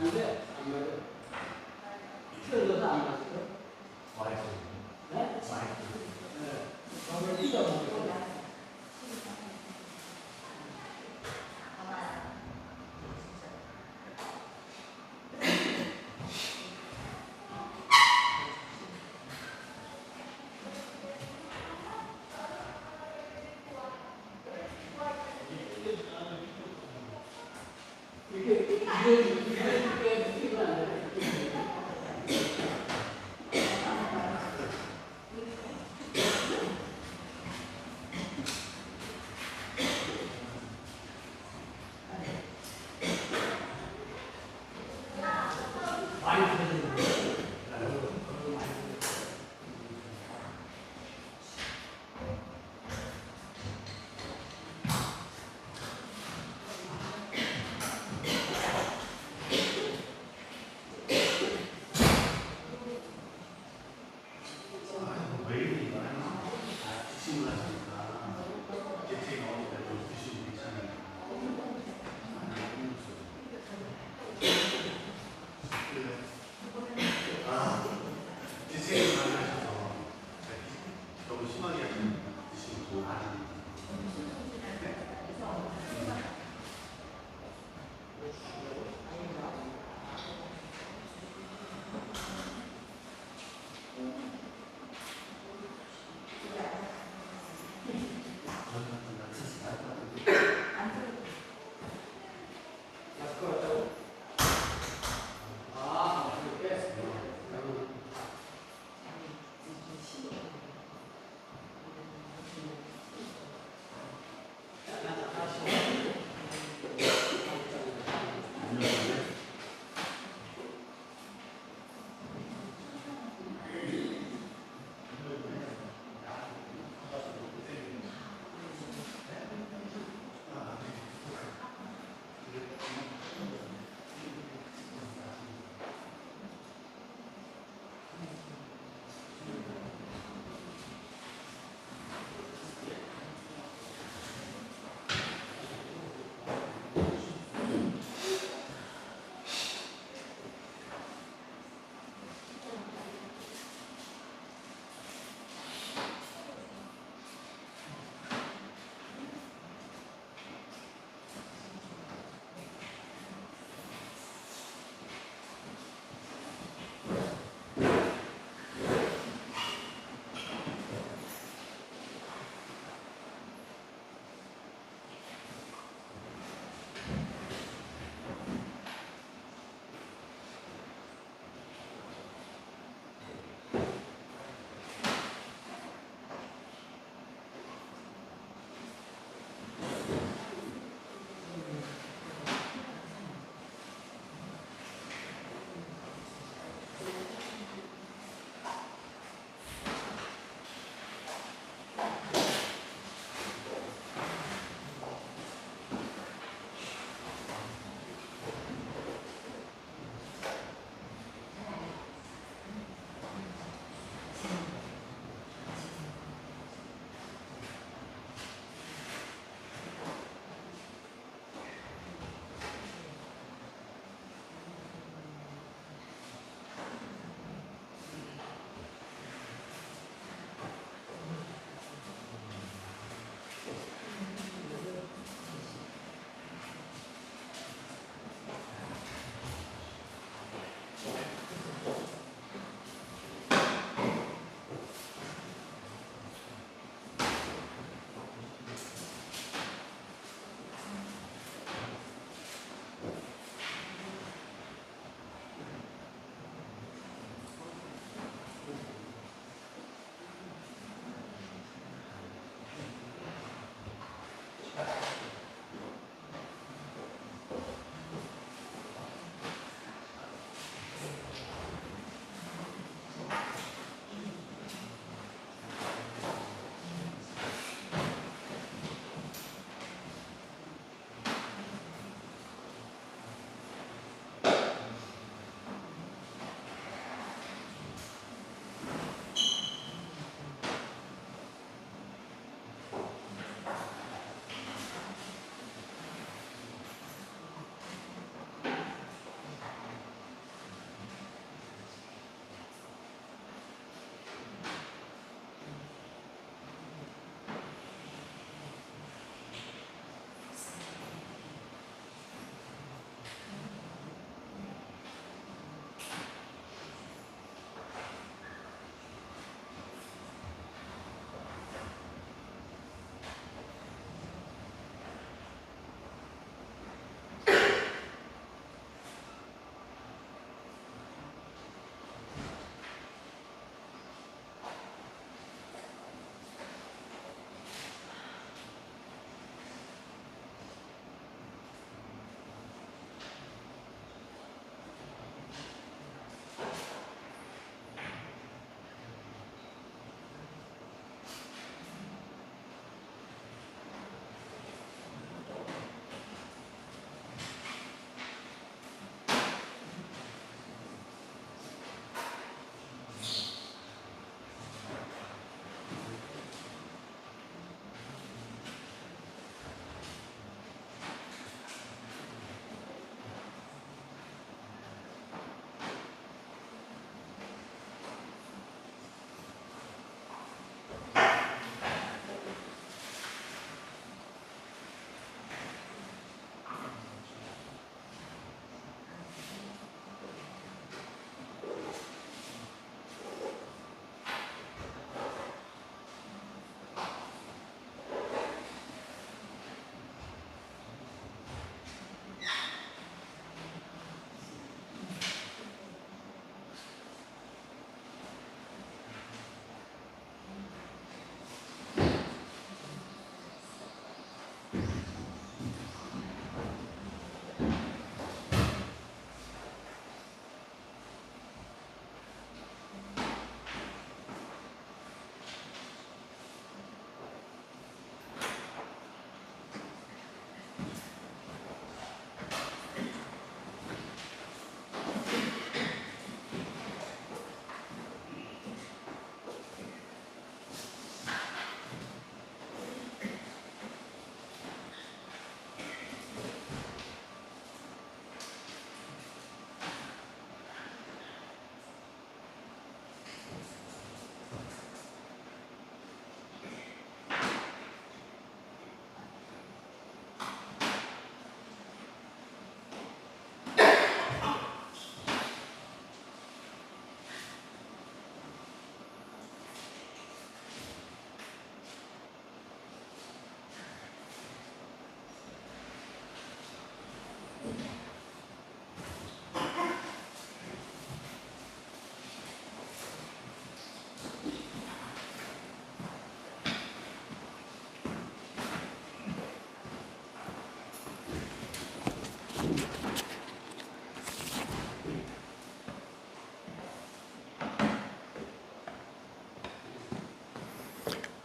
맞는데 안 맞아요. 틀어져서 안 맞아요. 와이프. 네? 와이프. 네. 저는 이거 먹고. 이렇게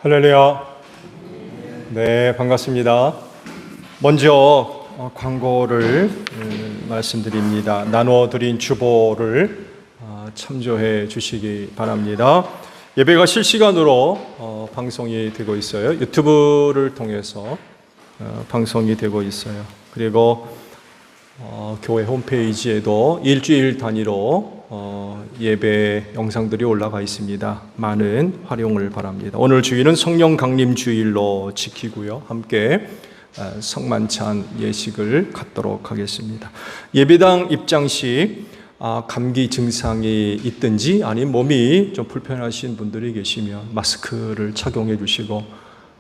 할렐루야. 네, 반갑습니다. 먼저 광고를 말씀드립니다. 나눠드린 주보를 참조해 주시기 바랍니다. 예배가 실시간으로 방송이 되고 있어요. 유튜브를 통해서 방송이 되고 있어요. 그리고 교회 홈페이지에도 일주일 단위로 예배 영상들이 올라가 있습니다. 많은 활용을 바랍니다. 오늘 주일은 성령 강림 주일로 지키고요. 함께 성만찬 예식을 갖도록 하겠습니다. 예배당 입장 시 감기 증상이 있든지 아니면 몸이 좀 불편하신 분들이 계시면 마스크를 착용해 주시고,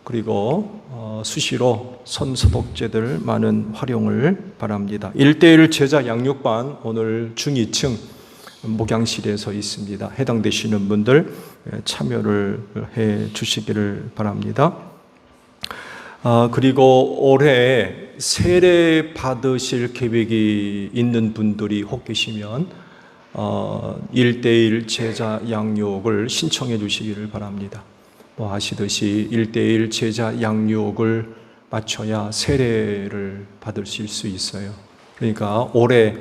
그리고 수시로 손 소독제들 많은 활용을 바랍니다. 1:1 제자 양육반 오늘 중2층 목양실에서 있습니다. 해당되시는 분들 참여를 해 주시기를 바랍니다. 그리고 올해 세례 받으실 계획이 있는 분들이 혹 계시면 1:1 제자 양육을 신청해 주시기를 바랍니다. 아시듯이 1:1 제자 양육을 마쳐야 세례를 받으실 수 있어요. 그러니까 올해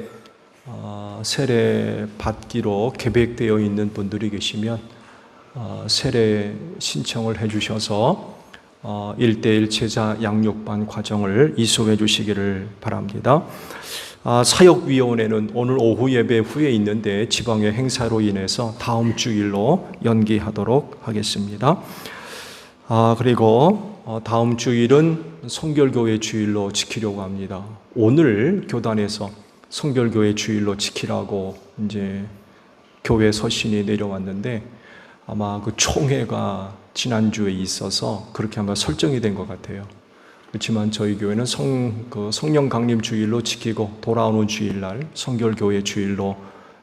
세례 받기로 계획되어 있는 분들이 계시면 세례 신청을 해 주셔서 1:1 제자 양육반 과정을 이수해 주시기를 바랍니다. 사역위원회는 오늘 오후 예배 후에 있는데 지방의 행사로 인해서 다음 주일로 연기하도록 하겠습니다. 그리고 다음 주일은 성결교회 주일로 지키려고 합니다. 오늘 교단에서 성결교회 주일로 지키라고 이제 교회 서신이 내려왔는데 아마 그 총회가 지난주에 있어서 그렇게 아마 설정이 된 것 같아요. 그렇지만 저희 교회는 성령 강림 주일로 지키고 돌아오는 주일날 성결교회 주일로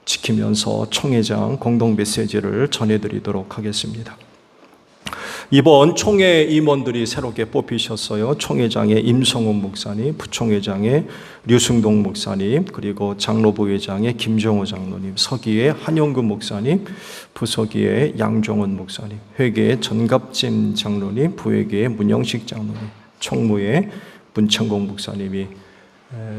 지키면서 총회장 공동 메시지를 전해드리도록 하겠습니다. 이번 총회 임원들이 새롭게 뽑히셨어요. 총회장의 임성훈 목사님, 부총회장의 류승동 목사님, 그리고 장로부회장의 김정호 장로님, 서기의 한영근 목사님, 부서기의 양종원 목사님, 회계의 전갑진 장로님, 부회계의 문영식 장로님, 총무의 문창공 목사님이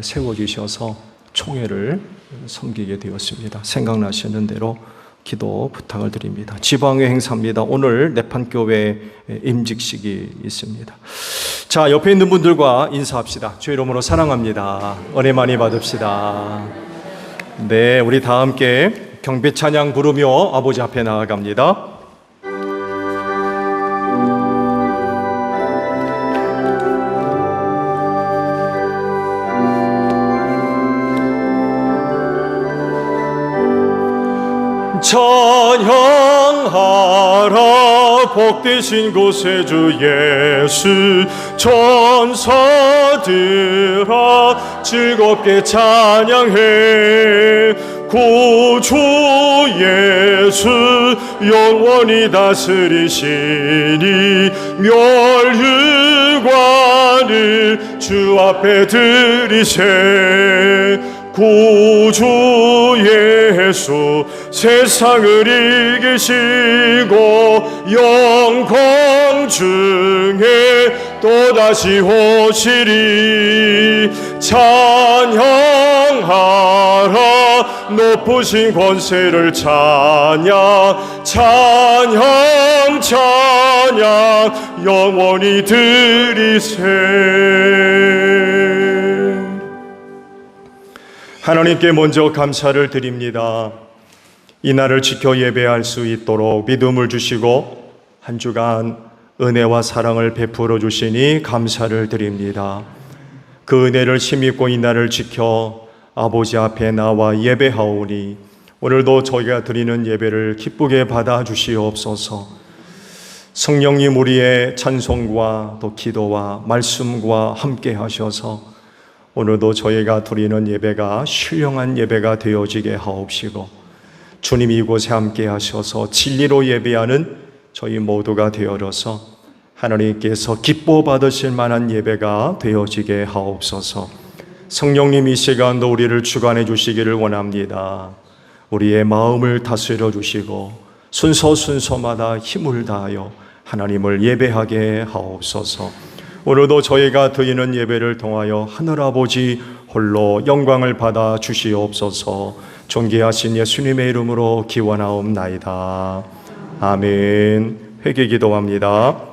세워주셔서 총회를 섬기게 되었습니다. 생각나시는 대로 기도 부탁을 드립니다. 지방회 행사입니다. 오늘 내판교회 임직식이 있습니다. 자, 옆에 있는 분들과 인사합시다. 주의 이름으로 사랑합니다. 은혜 많이 받읍시다. 네, 우리 다 함께 경배 찬양 부르며 아버지 앞에 나아갑니다. 찬양하라 복되신 곳에 주 예수, 천사들아 즐겁게 찬양해. 구주 예수 영원히 다스리시니 멸류관을 주 앞에 드리세. 구주 예수 세상을 이기시고 영광 중에 또다시 오시리. 찬양하라 높으신 권세를 찬양, 찬양 찬양 영원히 드리세. 하나님께 먼저 감사를 드립니다. 이 날을 지켜 예배할 수 있도록 믿음을 주시고 한 주간 은혜와 사랑을 베풀어 주시니 감사를 드립니다. 그 은혜를 힘입고 이 날을 지켜 아버지 앞에 나와 예배하오니 오늘도 저희가 드리는 예배를 기쁘게 받아 주시옵소서. 성령님 우리의 찬송과 또 기도와 말씀과 함께 하셔서 오늘도 저희가 드리는 예배가 신령한 예배가 되어지게 하옵시고 주님 이곳에 함께 하셔서 진리로 예배하는 저희 모두가 되어져서 하나님께서 기뻐 받으실 만한 예배가 되어지게 하옵소서. 성령님 이 시간도 우리를 주관해 주시기를 원합니다. 우리의 마음을 다스려 주시고 순서마다 힘을 다하여 하나님을 예배하게 하옵소서. 오늘도 저희가 드리는 예배를 통하여 하늘아버지 홀로 영광을 받아 주시옵소서. 존귀하신 예수님의 이름으로 기원하옵나이다. 아멘. 회개 기도합니다.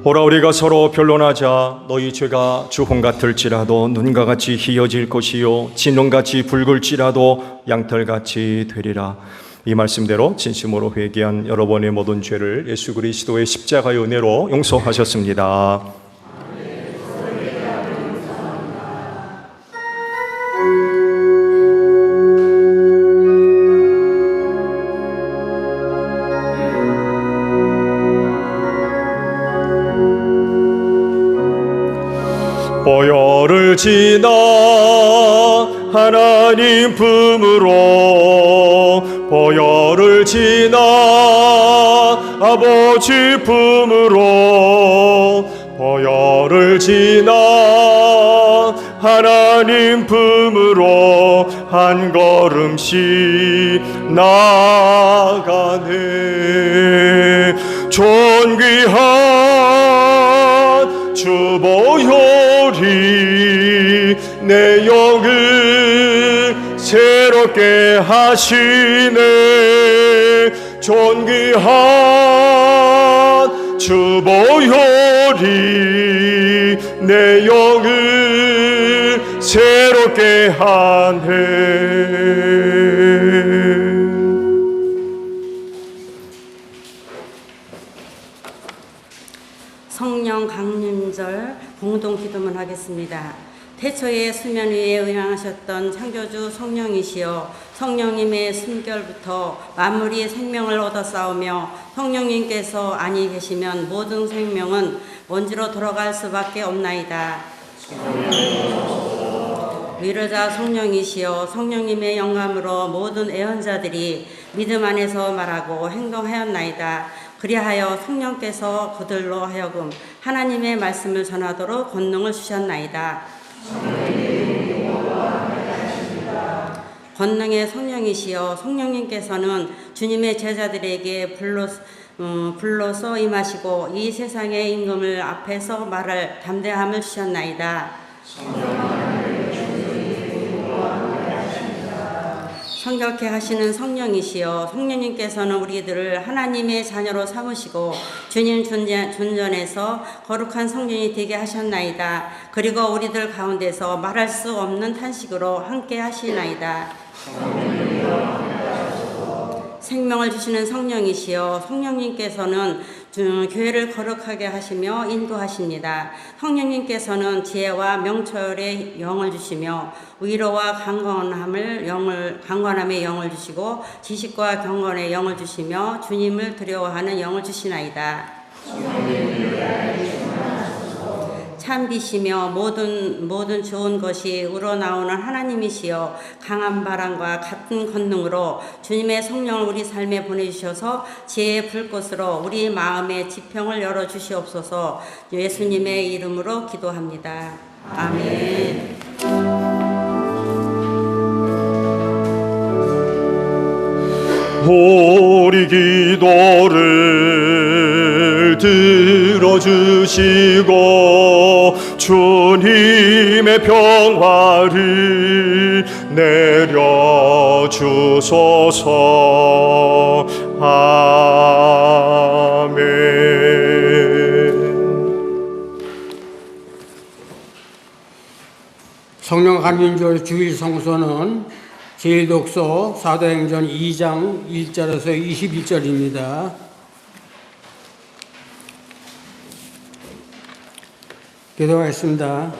보라, 우리가 서로 변론하자. 너희 죄가 주홍 같을지라도 눈과 같이 희어질 것이요 진홍같이 붉을지라도 양털같이 되리라. 이 말씀대로 진심으로 회개한 여러분의 모든 죄를 예수 그리스도의 십자가의 은혜로 용서하셨습니다. 보혈을 지나 하나님 품으로, 보혈을 지나 아버지 품으로, 보혈을 지나 하나님 품으로 한 걸음씩 나아가네. 존귀한 주 보혈이 내 영을 새롭게 하시네. 존귀한 주 보혈이 내 영을 새롭게 하네. 성령 강림절 공동 기도문 하겠습니다. 태초에 수면 위에 의왕하셨던 창조주 성령이시여, 성령님의 숨결부터 만물이 생명을 얻어 싸우며 성령님께서 아니 계시면 모든 생명은 먼지로 돌아갈 수밖에 없나이다. 위로자 성령이시여, 성령님의 영감으로 모든 애언자들이 믿음 안에서 말하고 행동하였나이다. 그리하여 성령께서 그들로 하여금 하나님의 말씀을 전하도록 권능을 주셨나이다. 권능의 성령이시여, 성령님께서는 주님의 제자들에게 불러서 임하시고 이 세상의 임금을 앞에서 말할 담대함을 주셨나이다. 성결케 하시는 성령이시여, 성령님께서는 우리들을 하나님의 자녀로 삼으시고 주님 존전에서 거룩한 성령이 되게 하셨나이다. 그리고 우리들 가운데서 말할 수 없는 탄식으로 함께 하시나이다. 생명을 주시는 성령이시여, 성령님께서는 교회를 거룩하게 하시며 인도하십니다. 성령님께서는 지혜와 명철의 영을 주시며 위로와 강건함의 영을 주시고 지식과 경건의 영을 주시며 주님을 두려워하는 영을 주시나이다. 참비시며 모든 좋은 것이 우러나오는 하나님이시여, 강한 바람과 같은 권능으로 주님의 성령을 우리 삶에 보내주셔서 지혜의 불꽃으로 우리 마음의 지평을 열어주시옵소서. 예수님의 이름으로 기도합니다. 아멘. 우리 기도를 들어주시고 주님의 평화를 내려주소서. 아멘. 성령 감인절 주일 성서는 제1독서 사도행전 2장 1절에서 21절입니다. 기도하겠습니다.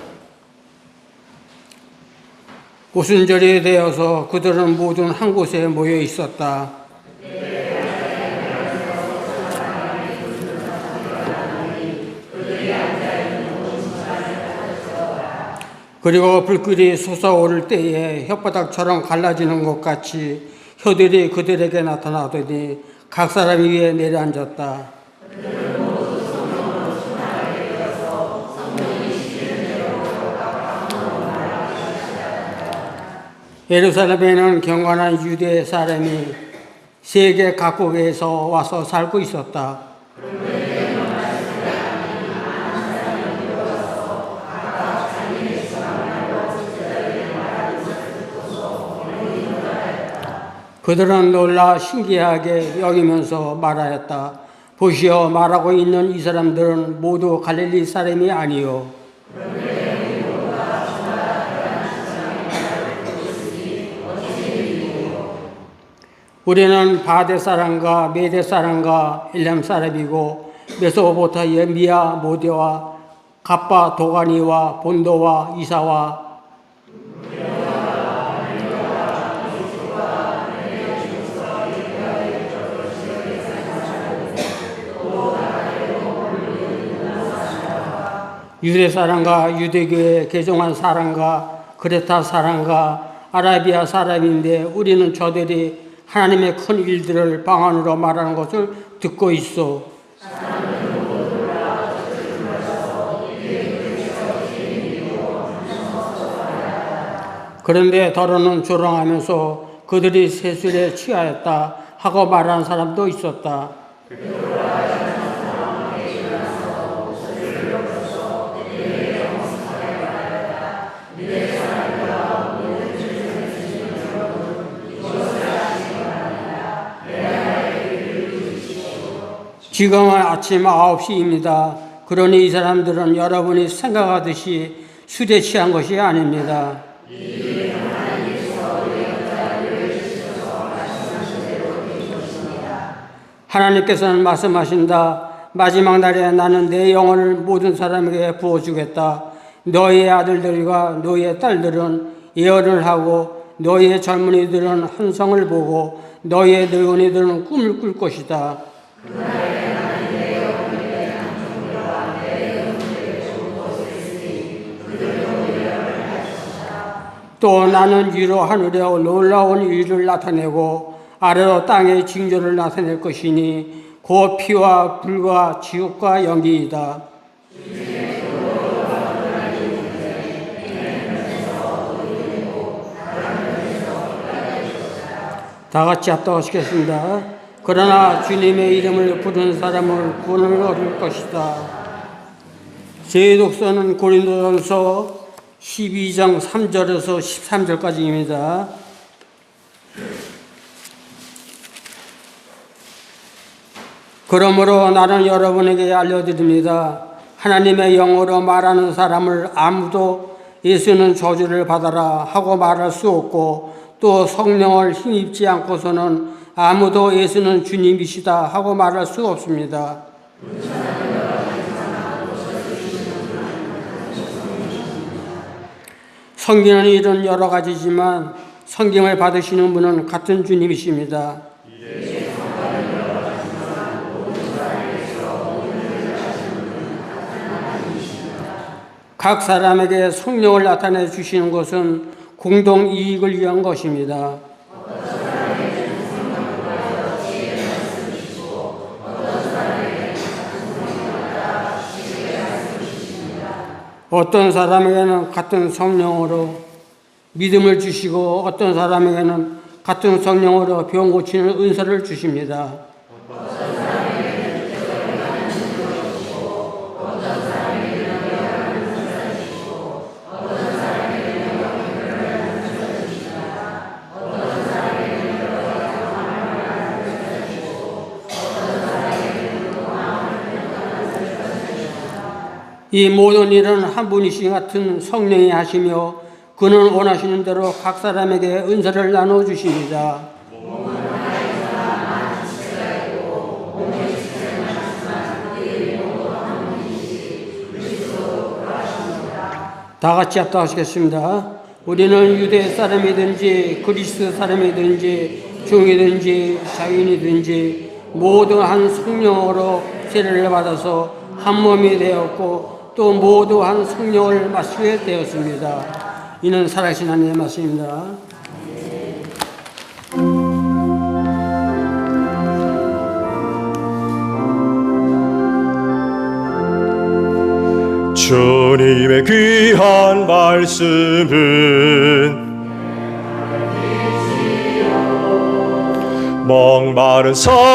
오순절이 되어서 그들은 모두 한 곳에 모여 있었다. 그리고 불길이 솟아오를 때에 혓바닥처럼 갈라지는 것 같이 혀들이 그들에게 나타나더니 각 사람 위에 내려앉았다. 예루살렘에는 경건한 유대 사람이 세계 각국에서 와서 살고 있었다. 그들은 놀라 신기하게 여기면서 말하였다. 보시오, 말하고 있는 이 사람들은 모두 갈릴리 사람이 아니요. 우리는 바데 사람과 메데 사람과 엘람 사람이고 메소포타미아 모데와 갑바 도가니와 본도와 이사와 유대 사람과 유대교에 개종한 사람과 크레타 사람과 아라비아 사람인데 우리는 저들이 하나님의 큰 일들을 방언으로 말하는 것을 듣고 있어. 그런데 더러는 조롱하면서 그들이 세술에 취하였다 하고 말하는 사람도 있었다. 지금은 아침 9시입니다. 그러니 이 사람들은 여러분이 생각하듯이 술에 취한 것이 아닙니다. 하나님께서는 말씀하신다. 마지막 날에 나는 내 영혼을 모든 사람에게 부어주겠다. 너희의 아들들과 너희의 딸들은 예언을 하고 너희의 젊은이들은 환상을 보고 너희의 늙은이들은 꿈을 꿀 것이다. 또 나는 위로 하늘에 놀라운 일을 나타내고 아래로 땅에 징조를 나타낼 것이니 곧 피와 불과 지옥과 연기이다. 다 같이 합독하시겠습니다. 그러나 주님의 이름을 부르는 사람은 구원을 얻을 것이다. 제1독서는 고린도전서 12장 3절에서 13절까지입니다. 그러므로 나는 여러분에게 알려드립니다. 하나님의 영어로 말하는 사람을 아무도 예수는 저주를 받아라 하고 말할 수 없고 또 성령을 힘입지 않고서는 아무도 예수는 주님이시다 하고 말할 수 없습니다. 섬기는 일은 여러 가지지만 섬김을 받으시는 분은 같은 주님이십니다. 각 사람에게 성령을 나타내 주시는 것은 공동 이익을 위한 것입니다. 어떤 사람에게는 같은 성령으로 믿음을 주시고 어떤 사람에게는 같은 성령으로 병 고치는 은사를 주십니다. 이 모든 일은 한 분이신 같은 성령이 하시며 그는 원하시는 대로 각 사람에게 은사를 나눠 주십니다. 다 같이 합독하시겠습니다. 우리는 유대 사람이든지 그리스 사람이든지 종이든지 자유인이든지 모두 한 성령으로 세례를 받아서 한 몸이 되었고 또 모두 한 성령을 마시게 되었습니다. 이는 살아계신 하나님의 말씀입니다. 주님의 귀한 말씀은 목마른 사막길에서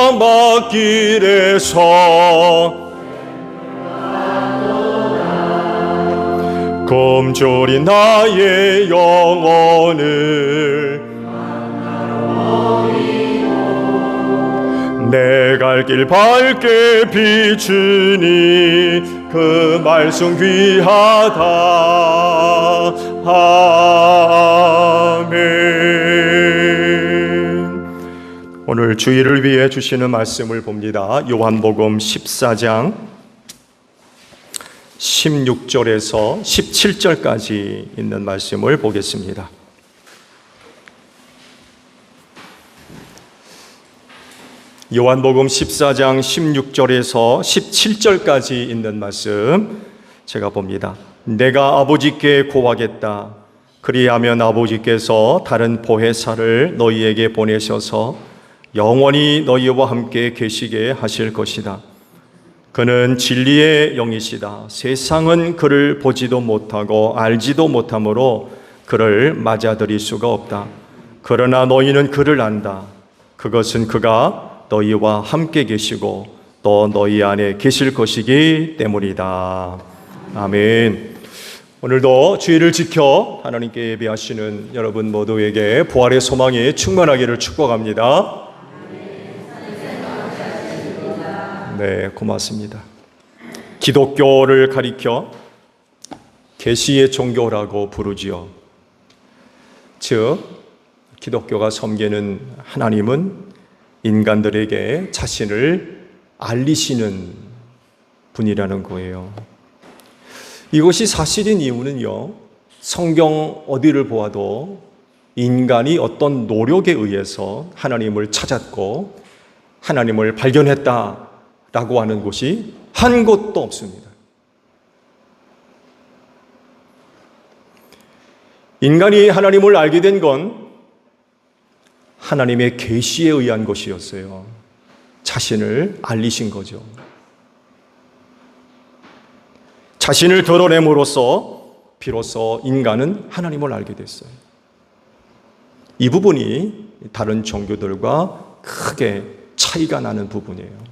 굶주린 나의 영혼을 내 갈 길 밝게 비추니 그 말씀 귀하다. 아멘. 오늘 주일을 위해 주시는 말씀을 봅니다. 요한복음 14장 16절에서 17절까지 있는 말씀을 보겠습니다. 요한복음 14장 16절에서 17절까지 있는 말씀 제가 봅니다. 내가 아버지께 고하겠다. 그리하면 아버지께서 다른 보혜사를 너희에게 보내셔서 영원히 너희와 함께 계시게 하실 것이다. 그는 진리의 영이시다. 세상은 그를 보지도 못하고 알지도 못하므로 그를 맞아들일 수가 없다. 그러나 너희는 그를 안다. 그것은 그가 너희와 함께 계시고 또 너희 안에 계실 것이기 때문이다. 아멘. 오늘도 주일을 지켜 하나님께 예배하시는 여러분 모두에게 부활의 소망이 충만하기를 축복합니다. 네, 고맙습니다. 기독교를 가리켜 계시의 종교라고 부르지요. 즉, 기독교가 섬기는 하나님은 인간들에게 자신을 알리시는 분이라는 거예요. 이것이 사실인 이유는요, 성경 어디를 보아도 인간이 어떤 노력에 의해서 하나님을 찾았고 하나님을 발견했다 라고 하는 곳이 한 곳도 없습니다. 인간이 하나님을 알게 된 건 하나님의 계시에 의한 것이었어요. 자신을 알리신 거죠. 자신을 드러냄으로써 비로소 인간은 하나님을 알게 됐어요. 이 부분이 다른 종교들과 크게 차이가 나는 부분이에요.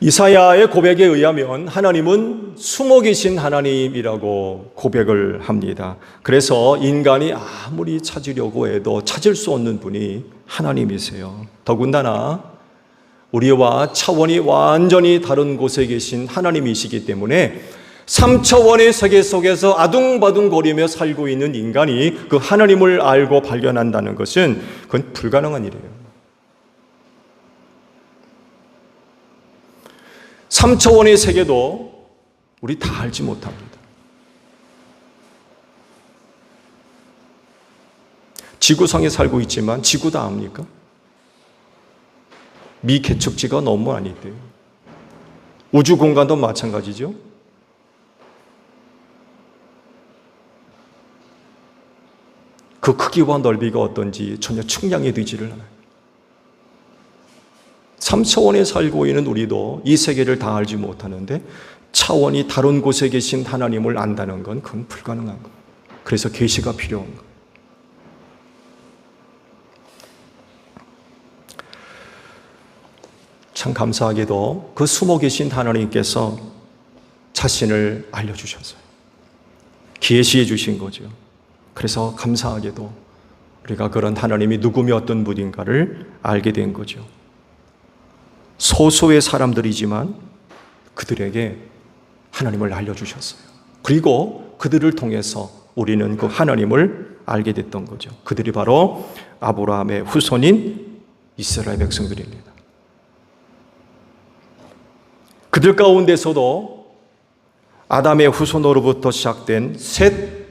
이사야의 고백에 의하면 하나님은 숨어 계신 하나님이라고 고백을 합니다. 그래서 인간이 아무리 찾으려고 해도 찾을 수 없는 분이 하나님이세요. 더군다나 우리와 차원이 완전히 다른 곳에 계신 하나님이시기 때문에 3차원의 세계 속에서 아둥바둥거리며 살고 있는 인간이 그 하나님을 알고 발견한다는 것은 그건 불가능한 일이에요. 3차원의 세계도 우리 다 알지 못합니다. 지구상에 살고 있지만 지구 다 압니까? 미개척지가 너무 많이 있대요. 우주 공간도 마찬가지죠. 그 크기와 넓이가 어떤지 전혀 측량이 되지를 않아요. 3차원에 살고 있는 우리도 이 세계를 다 알지 못하는데 차원이 다른 곳에 계신 하나님을 안다는 건 그건 불가능한 거예요. 그래서 계시가 필요한 거예요. 참 감사하게도 그 숨어 계신 하나님께서 자신을 알려주셨어요. 계시해 주신 거죠. 그래서 감사하게도 우리가 그런 하나님이 누구며 어떤 분인가를 알게 된 거죠. 소수의 사람들이지만 그들에게 하나님을 알려주셨어요. 그리고 그들을 통해서 우리는 그 하나님을 알게 됐던 거죠. 그들이 바로 아브라함의 후손인 이스라엘 백성들입니다. 그들 가운데서도 아담의 후손으로부터 시작된 셋,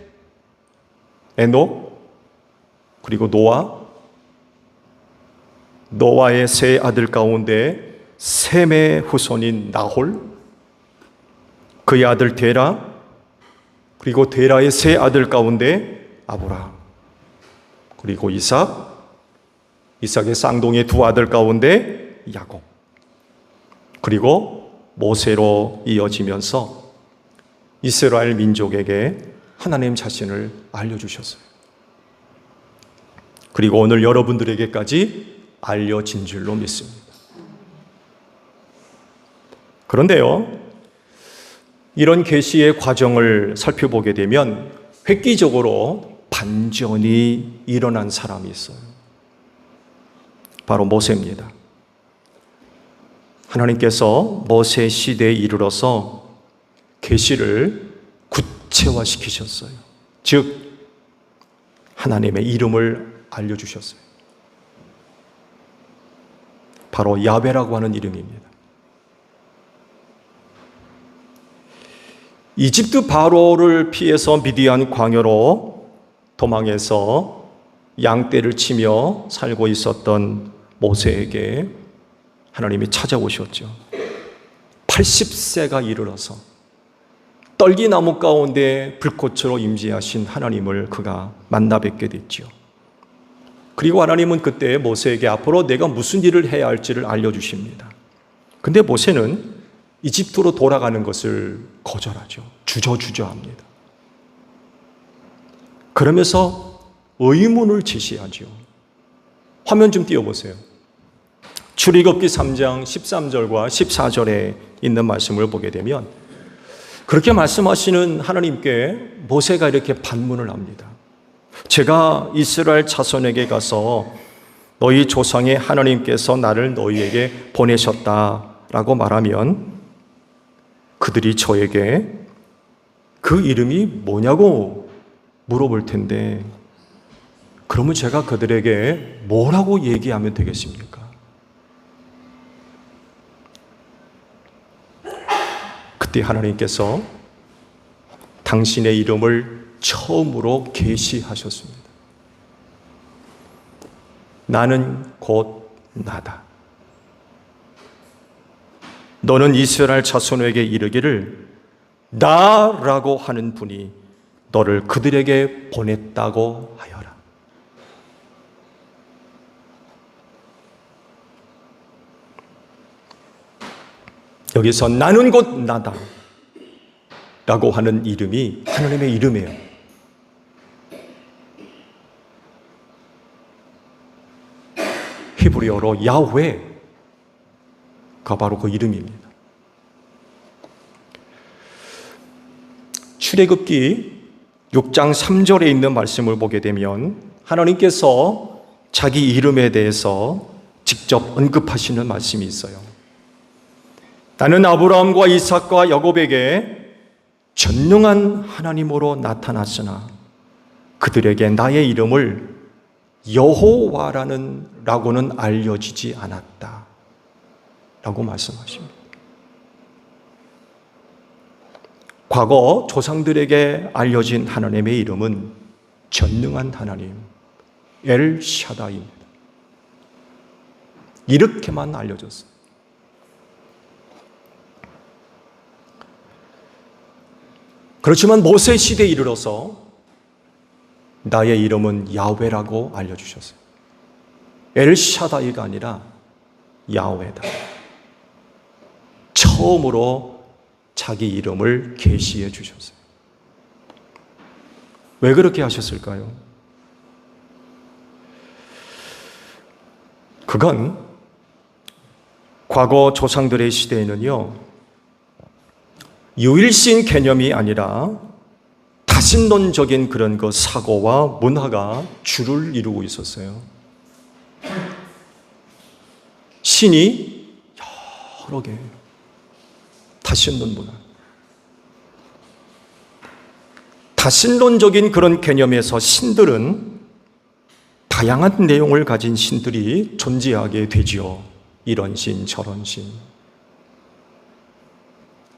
에녹, 그리고 노아의 세 아들 가운데 셈의 후손인 나홀, 그의 아들 데라, 그리고 데라의 세 아들 가운데 아브라함, 그리고 이삭의 쌍둥이 두 아들 가운데 야곱, 그리고 모세로 이어지면서 이스라엘 민족에게 하나님 자신을 알려주셨어요. 그리고 오늘 여러분들에게까지 알려진 줄로 믿습니다. 그런데요, 이런 계시의 과정을 살펴보게 되면 획기적으로 반전이 일어난 사람이 있어요. 바로 모세입니다. 하나님께서 모세 시대에 이르러서 계시를 구체화시키셨어요. 즉 하나님의 이름을 알려주셨어요. 바로 야훼라고 하는 이름입니다. 이집트 바로를 피해서 미디안 광야로 도망해서 양떼를 치며 살고 있었던 모세에게 하나님이 찾아오셨죠. 80세가 이르러서 떨기나무 가운데 불꽃으로 임재하신 하나님을 그가 만나 뵙게 됐죠. 그리고 하나님은 그때 모세에게 앞으로 내가 무슨 일을 해야 할지를 알려주십니다. 근데 모세는 이집트로 돌아가는 것을 거절하죠. 주저주저합니다. 그러면서 의문을 제시하죠. 화면 좀 띄워보세요. 출애굽기 3장 13절과 14절에 있는 말씀을 보게 되면 그렇게 말씀하시는 하나님께 모세가 이렇게 반문을 합니다. 제가 이스라엘 자손에게 가서 너희 조상의 하나님께서 나를 너희에게 보내셨다라고 말하면 그들이 저에게 그 이름이 뭐냐고 물어볼 텐데 그러면 제가 그들에게 뭐라고 얘기하면 되겠습니까? 그때 하나님께서 당신의 이름을 처음으로 계시하셨습니다. 나는 곧 나다. 너는 이스라엘 자손에게 이르기를 나라고 하는 분이 너를 그들에게 보냈다고 하여라. 여기서 나는 곧 나다 라고 하는 이름이 하나님의 이름이에요. 히브리어로 야훼가 바로 그 이름입니다. 출애굽기 6장 3절에 있는 말씀을 보게 되면 하나님께서 자기 이름에 대해서 직접 언급하시는 말씀이 있어요. 나는 아브라함과 이삭과 야곱에게 전능한 하나님으로 나타났으나 그들에게 나의 이름을 여호와라고는 알려지지 않았다 라고 말씀하십니다. 과거 조상들에게 알려진 하나님의 이름은 전능한 하나님 엘샤다이입니다. 이렇게만 알려졌어요. 그렇지만 모세 시대에 이르러서 나의 이름은 야훼라고 알려주셨어요. 엘샤다이가 아니라 야훼다. 처음으로 자기 이름을 계시해 주셨어요. 왜 그렇게 하셨을까요? 그건 과거 조상들의 시대에는요, 유일신 개념이 아니라 다신론적인 그런 그 사고와 문화가 주를 이루고 있었어요. 신이 여러 개, 다신론 문화. 다신론적인 그런 개념에서 신들은 다양한 내용을 가진 신들이 존재하게 되지요. 이런 신, 저런 신.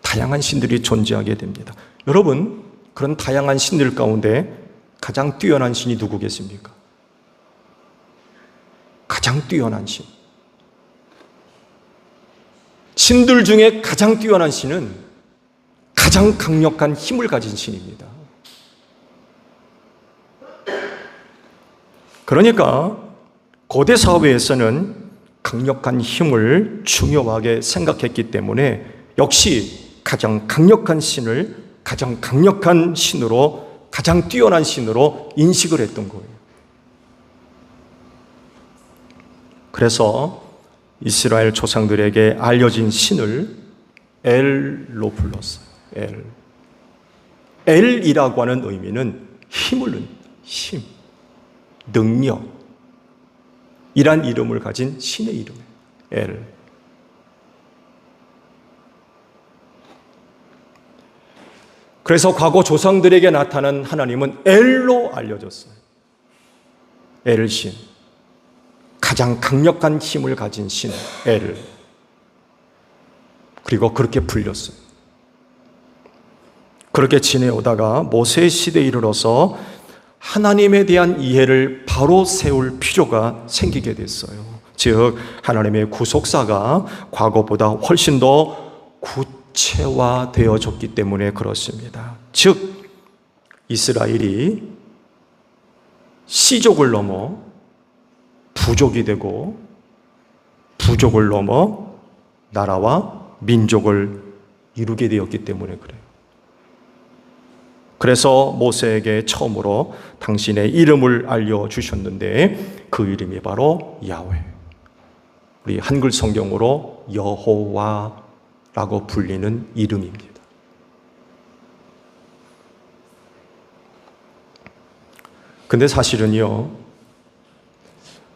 다양한 신들이 존재하게 됩니다. 여러분, 그런 다양한 신들 가운데 가장 뛰어난 신이 누구겠습니까? 가장 뛰어난 신. 신들 중에 가장 뛰어난 신은 가장 강력한 힘을 가진 신입니다. 그러니까 고대 사회에서는 강력한 힘을 중요하게 생각했기 때문에 역시 가장 강력한 신을 가장 강력한 신으로, 가장 뛰어난 신으로 인식을 했던 거예요. 그래서 이스라엘 조상들에게 알려진 신을 엘로 불렀어요. 엘. 엘이라고 하는 의미는 힘을 넣는, 힘, 능력, 이란 이름을 가진 신의 이름이에요. 엘. 그래서 과거 조상들에게 나타난 하나님은 엘로 알려졌어요. 엘신. 가장 강력한 힘을 가진 신, 엘. 그리고 그렇게 불렸어요. 그렇게 지내오다가 모세 시대에 이르러서 하나님에 대한 이해를 바로 세울 필요가 생기게 됐어요. 즉, 하나님의 구속사가 과거보다 훨씬 더 구체화되어졌기 때문에 그렇습니다. 즉, 이스라엘이 씨족을 넘어 부족이 되고 부족을 넘어 나라와 민족을 이루게 되었기 때문에 그래요. 그래서 모세에게 처음으로 당신의 이름을 알려주셨는데 그 이름이 바로 야훼. 우리 한글 성경으로 여호와라고 불리는 이름입니다. 근데 사실은요,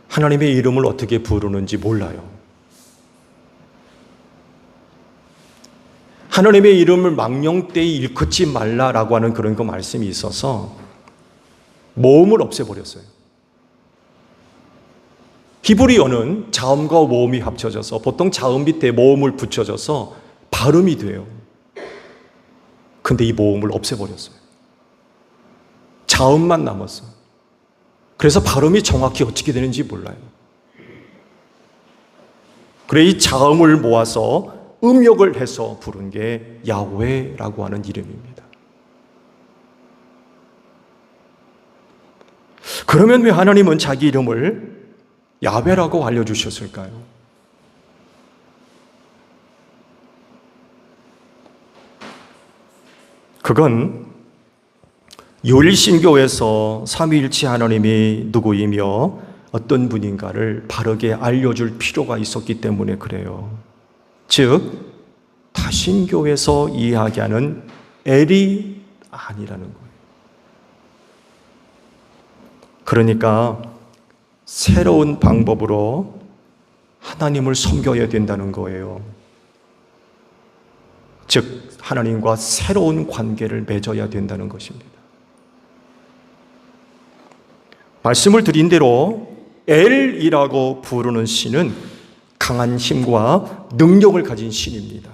하나님의 이름을 어떻게 부르는지 몰라요. 하나님의 이름을 망령되이 일컫지 말라라고 하는 그런 그 말씀이 있어서 모음을 없애버렸어요. 히브리어는 자음과 모음이 합쳐져서 보통 자음 밑에 모음을 붙여져서 발음이 돼요. 근데 이 모음을 없애버렸어요. 자음만 남았어요. 그래서 발음이 정확히 어떻게 되는지 몰라요. 그래 이 자음을 모아서 음역을 해서 부른 게 야훼라고 하는 이름입니다. 그러면 왜 하나님은 자기 이름을 야훼라고 알려주셨을까요? 그건 요일신교에서 삼위일체 하나님이 누구이며 어떤 분인가를 바르게 알려줄 필요가 있었기 때문에 그래요. 즉, 다신교에서 이야기하는 엘이 아니라는 거예요. 그러니까 새로운 방법으로 하나님을 섬겨야 된다는 거예요. 즉, 하나님과 새로운 관계를 맺어야 된다는 것입니다. 말씀을 드린 대로 엘이라고 부르는 신은 강한 힘과 능력을 가진 신입니다.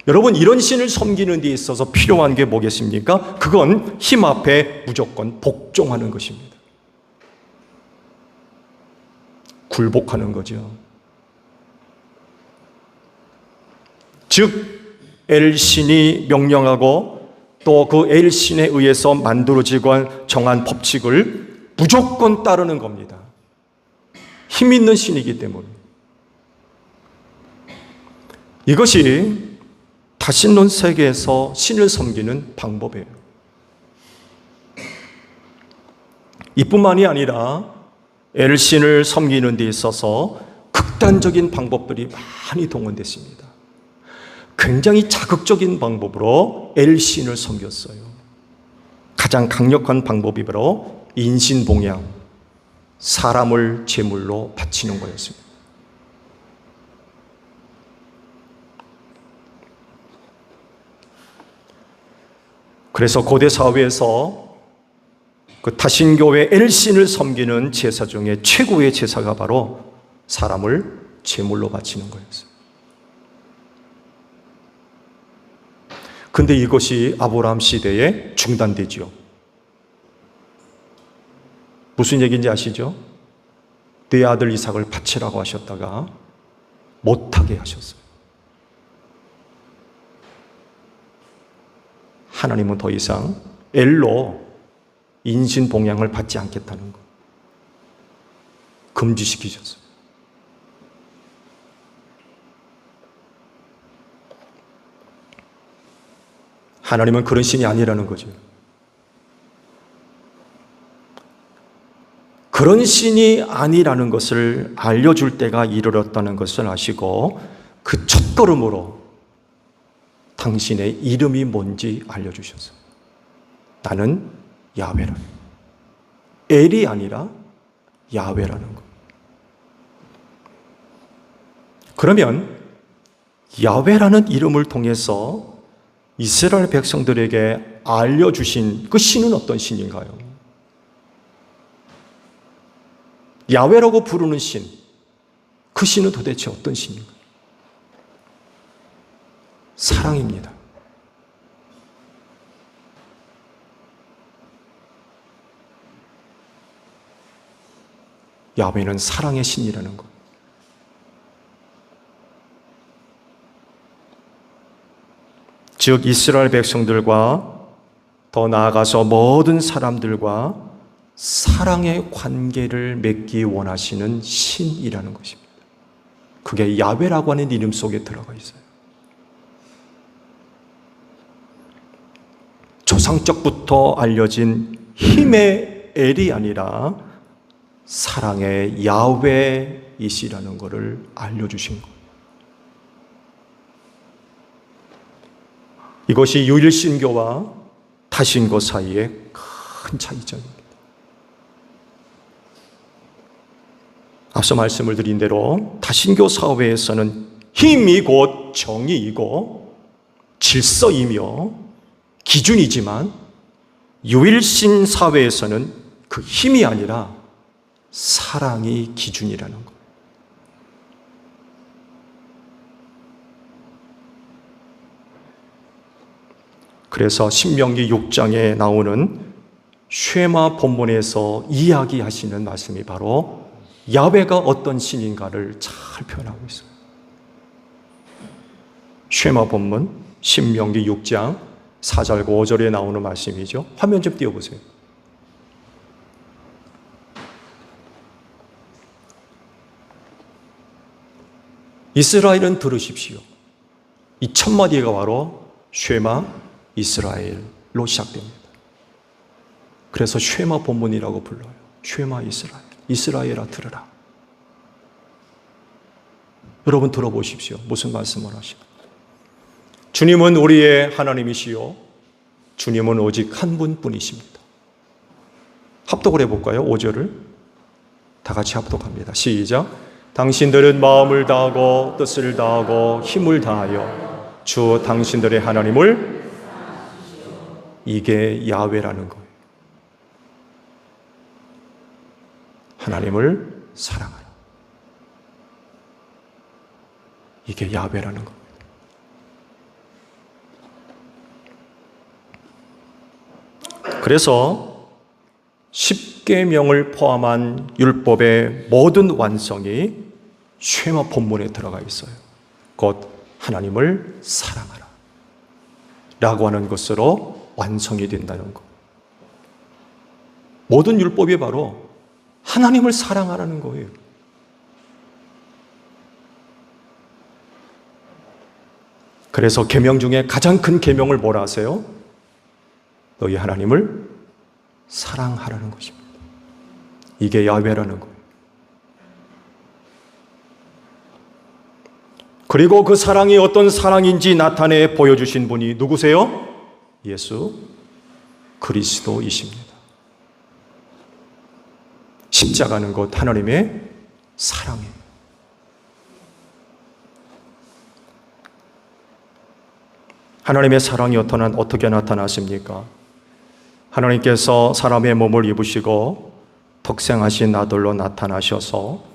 여러분, 이런 신을 섬기는 데 있어서 필요한 게 뭐겠습니까? 그건 힘 앞에 무조건 복종하는 것입니다. 굴복하는 거죠. 즉, 엘신이 명령하고 또 그 엘신에 의해서 만들어지고 정한 법칙을 무조건 따르는 겁니다. 힘 있는 신이기 때문에. 이것이 다신론 세계에서 신을 섬기는 방법이에요. 이뿐만이 아니라 엘신을 섬기는 데 있어서 극단적인 방법들이 많이 동원됐습니다. 굉장히 자극적인 방법으로 엘신을 섬겼어요. 가장 강력한 방법이 바로 인신봉양, 사람을 제물로 바치는 거였습니다. 그래서 고대 사회에서 그 타신교회 엘신을 섬기는 제사 중에 최고의 제사가 바로 사람을 제물로 바치는 거였어요. 근데 이것이 아브라함 시대에 중단되죠. 무슨 얘기인지 아시죠? 내 아들 이삭을 바치라고 하셨다가 못하게 하셨어요. 하나님은 더 이상 엘로 인신봉양을 받지 않겠다는 거 금지시키셨어요. 하나님은 그런 신이 아니라는 거죠. 그런 신이 아니라는 것을 알려줄 때가 이르렀다는 것을 아시고 그 첫걸음으로 당신의 이름이 뭔지 알려주셨어요. 나는 야훼라. 엘이 아니라 야훼라는 것. 그러면 야훼라는 이름을 통해서 이스라엘 백성들에게 알려주신 그 신은 어떤 신인가요? 야훼라고 부르는 신, 그 신은 도대체 어떤 신인가요? 사랑입니다. 야훼는 사랑의 신이라는 것. 즉 이스라엘 백성들과 더 나아가서 모든 사람들과 사랑의 관계를 맺기 원하시는 신이라는 것입니다. 그게 야훼라고 하는 이름 속에 들어가 있어요. 조상적부터 알려진 힘의 엘이 아니라 사랑의 야훼이시라는 것을 알려주신 것. 이것이 유일신교와 타신교 사이의 큰 차이점입니다. 앞서 말씀을 드린 대로 타신교 사회에서는 힘이 곧 정의이고 질서이며 기준이지만 유일신 사회에서는 그 힘이 아니라 사랑이 기준이라는 것. 그래서 신명기 6장에 나오는 쉐마 본문에서 이야기하시는 말씀이 바로 야훼가 어떤 신인가를 잘 표현하고 있어요. 쉐마 본문 신명기 6장 4절 5절에 나오는 말씀이죠. 화면 좀 띄워보세요. 이스라엘은 들으십시오. 이 첫 마디가 바로 쉐마 이스라엘로 시작됩니다. 그래서 쉐마 본문이라고 불러요. 쉐마 이스라엘. 이스라엘아 들으라. 여러분 들어보십시오. 무슨 말씀을 하시나. 주님은 우리의 하나님이시요 주님은 오직 한 분뿐이십니다. 합독을 해볼까요? 5절을 다 같이 합독합니다. 시작. 당신들은 마음을 다하고 뜻을 다하고 힘을 다하여 주 당신들의 하나님을, 이게 야훼라는 거예요. 하나님을 사랑하라. 이게 야훼라는 겁니다. 그래서 10계명을 포함한 율법의 모든 완성이 쉐마 본문에 들어가 있어요. 곧 하나님을 사랑하라 라고 하는 것으로 완성이 된다는 것. 모든 율법이 바로 하나님을 사랑하라는 거예요. 그래서 계명 중에 가장 큰 계명을 뭐라 하세요? 너희 하나님을 사랑하라는 것입니다. 이게 야훼라는 거예요. 그리고 그 사랑이 어떤 사랑인지 나타내 보여주신 분이 누구세요? 예수 그리스도이십니다. 십자가는 곧 하나님의 사랑이에요. 하나님의 사랑이 어떻게 나타났습니까? 하나님께서 사람의 몸을 입으시고 독생하신 아들로 나타나셔서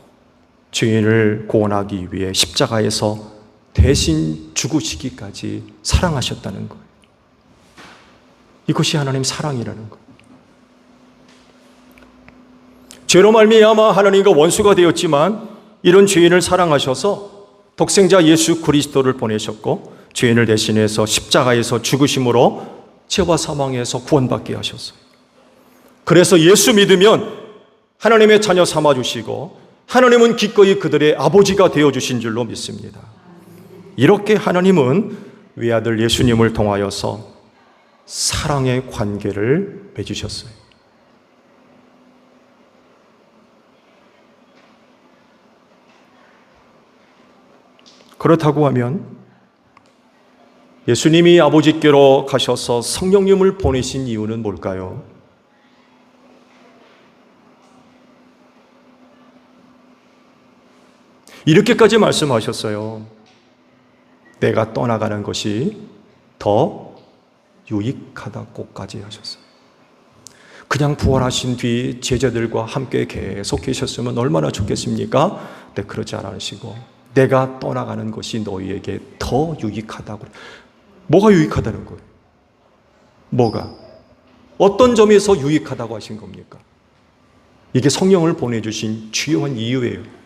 죄인을 구원하기 위해 십자가에서 대신 죽으시기까지 사랑하셨다는 거예요. 이것이 하나님 사랑이라는 거예요. 죄로 말미암아 하나님과 원수가 되었지만 이런 죄인을 사랑하셔서 독생자 예수 그리스도를 보내셨고 죄인을 대신해서 십자가에서 죽으심으로 죄와 사망에서 구원받게 하셨어요. 그래서 예수 믿으면 하나님의 자녀 삼아주시고 하나님은 기꺼이 그들의 아버지가 되어주신 줄로 믿습니다. 이렇게 하나님은 외아들 예수님을 통하여서 사랑의 관계를 맺으셨어요. 그렇다고 하면 예수님이 아버지께로 가셔서 성령님을 보내신 이유는 뭘까요? 이렇게까지 말씀하셨어요. 내가 떠나가는 것이 더 유익하다고까지 하셨어요. 그냥 부활하신 뒤 제자들과 함께 계속 계셨으면 얼마나 좋겠습니까? 네, 그러지 않으시고 내가 떠나가는 것이 너희에게 더 유익하다고. 뭐가 유익하다는 거예요? 뭐가? 어떤 점에서 유익하다고 하신 겁니까? 이게 성령을 보내주신 주요한 이유예요.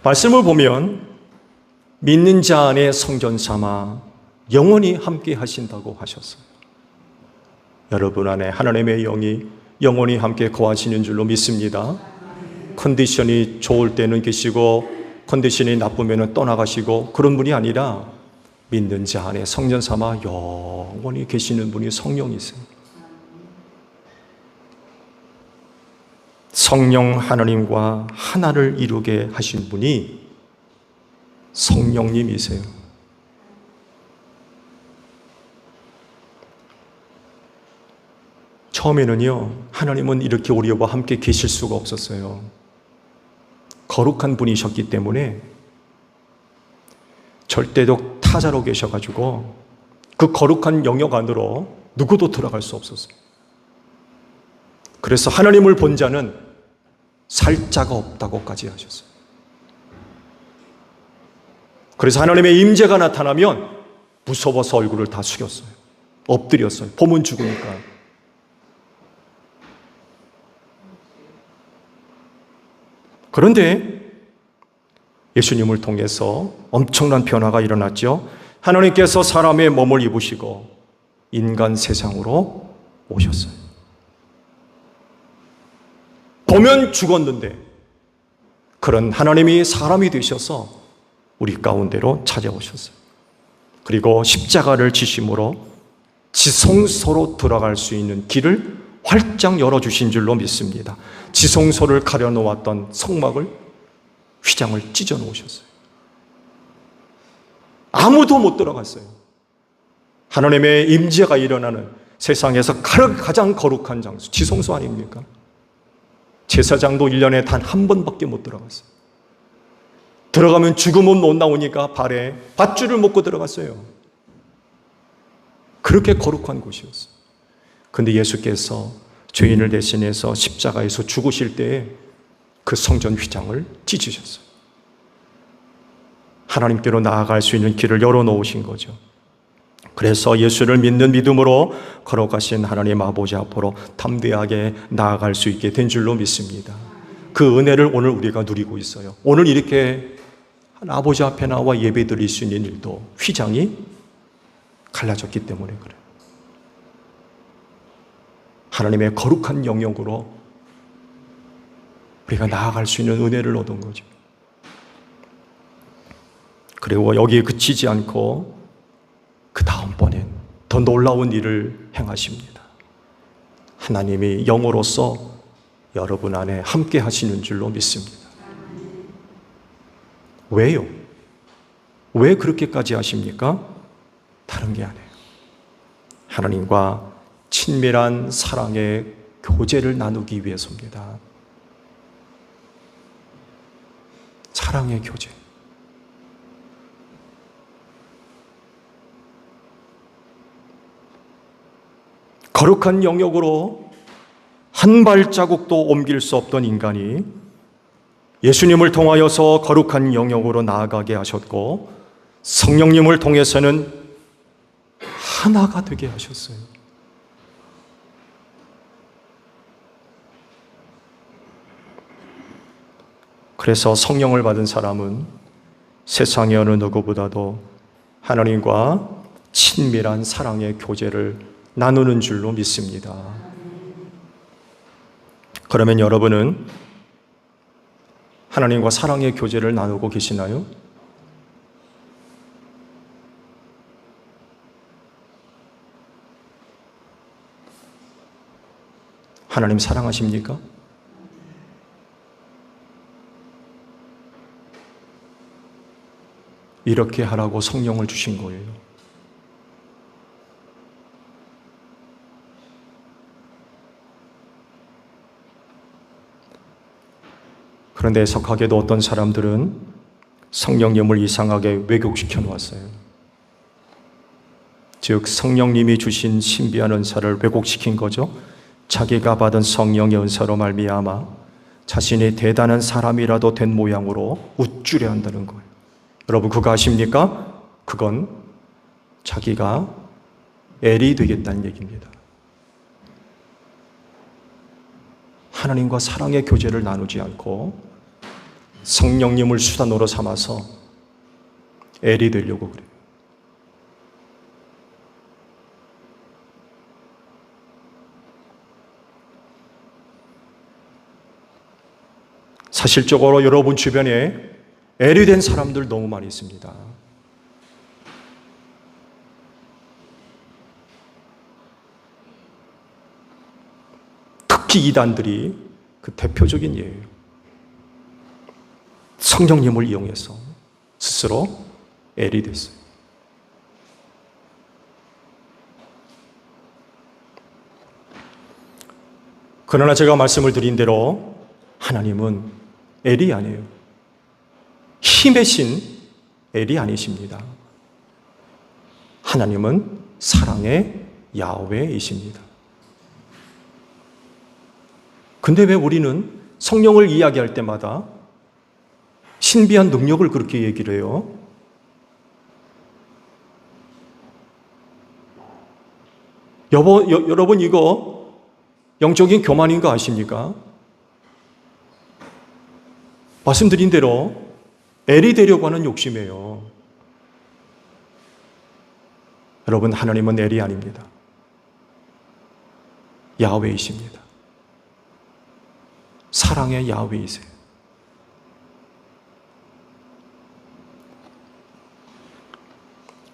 말씀을 보면 믿는 자 안에 성전 삼아 영원히 함께 하신다고 하셨어요. 여러분 안에 하나님의 영이 영원히 함께 거하시는 줄로 믿습니다. 컨디션이 좋을 때는 계시고 컨디션이 나쁘면 떠나가시고 그런 분이 아니라 믿는 자 안에 성전 삼아 영원히 계시는 분이 성령이세요. 성령 하나님과 하나를 이루게 하신 분이 성령님이세요. 처음에는요, 하나님은 이렇게 우리와 함께 계실 수가 없었어요. 거룩한 분이셨기 때문에 절대적 타자로 계셔가지고 그 거룩한 영역 안으로 누구도 들어갈 수 없었어요. 그래서 하나님을 본 자는 살 자가 없다고까지 하셨어요. 그래서 하나님의 임재가 나타나면 무서워서 얼굴을 다 숙였어요. 엎드렸어요. 보면 죽으니까. 그런데 예수님을 통해서 엄청난 변화가 일어났죠. 하나님께서 사람의 몸을 입으시고 인간 세상으로 오셨어요. 보면 죽었는데 그런 하나님이 사람이 되셔서 우리 가운데로 찾아오셨어요. 그리고 십자가를 지심으로 지성소로 들어갈 수 있는 길을 활짝 열어주신 줄로 믿습니다. 지성소를 가려놓았던 성막을 휘장을 찢어 놓으셨어요. 아무도 못 들어갔어요. 하나님의 임재가 일어나는 세상에서 가장 거룩한 장소, 지성소 아닙니까? 제사장도 1년에 단 한 번밖에 못 들어갔어요. 들어가면 죽으면 못 나오니까 발에 밧줄을 묶고 들어갔어요. 그렇게 거룩한 곳이었어요. 근데 예수께서 죄인을 대신해서 십자가에서 죽으실 때에 그 성전 휘장을 찢으셨어요. 하나님께로 나아갈 수 있는 길을 열어놓으신 거죠. 그래서 예수를 믿는 믿음으로 걸어가신 하나님 아버지 앞으로 담대하게 나아갈 수 있게 된 줄로 믿습니다. 그 은혜를 오늘 우리가 누리고 있어요. 오늘 이렇게 아버지 앞에 나와 예배 드릴 수 있는 일도 휘장이 갈라졌기 때문에 그래요. 하나님의 거룩한 영역으로 우리가 나아갈 수 있는 은혜를 얻은 거죠. 그리고 여기에 그치지 않고 그 다음번엔 더 놀라운 일을 행하십니다. 하나님이 영으로서 여러분 안에 함께 하시는 줄로 믿습니다. 왜요? 왜 그렇게까지 하십니까? 다른 게 아니에요. 하나님과 친밀한 사랑의 교제를 나누기 위해서입니다. 사랑의 교제. 거룩한 영역으로 한 발자국도 옮길 수 없던 인간이 예수님을 통하여서 거룩한 영역으로 나아가게 하셨고, 성령님을 통해서는 하나가 되게 하셨어요. 그래서 성령을 받은 사람은 세상의 어느 누구보다도 하나님과 친밀한 사랑의 교제를 나누는 줄로 믿습니다. 그러면 여러분은 하나님과 사랑의 교제를 나누고 계시나요? 하나님 사랑하십니까? 이렇게 하라고 성령을 주신 거예요. 그런데 애석하게도 어떤 사람들은 성령님을 이상하게 왜곡시켜 놓았어요. 즉 성령님이 주신 신비한 은사를 왜곡시킨 거죠. 자기가 받은 성령의 은사로 말미암아 자신이 대단한 사람이라도 된 모양으로 우쭐해 한다는 거예요. 여러분 그거 아십니까? 그건 자기가 엘이 되겠다는 얘기입니다. 하나님과 사랑의 교제를 나누지 않고 성령님을 수단으로 삼아서 엘이 되려고 그래요. 사실적으로 여러분 주변에 엘이 된 사람들 너무 많이 있습니다. 특히 이단들이 그 대표적인 예예요. 성령님을 이용해서 스스로 엘이 됐어요. 그러나 제가 말씀을 드린 대로 하나님은 엘이 아니에요. 힘의 신 엘이 아니십니다. 하나님은 사랑의 야훼이십니다. 근데 왜 우리는 성령을 이야기할 때마다 신비한 능력을 그렇게 얘기를 해요? 여러분 이거 영적인 교만인 거 아십니까? 말씀드린 대로 엘이 되려고 하는 욕심이에요. 여러분 하나님은 엘이 아닙니다. 야훼이십니다. 사랑의 야훼이세요.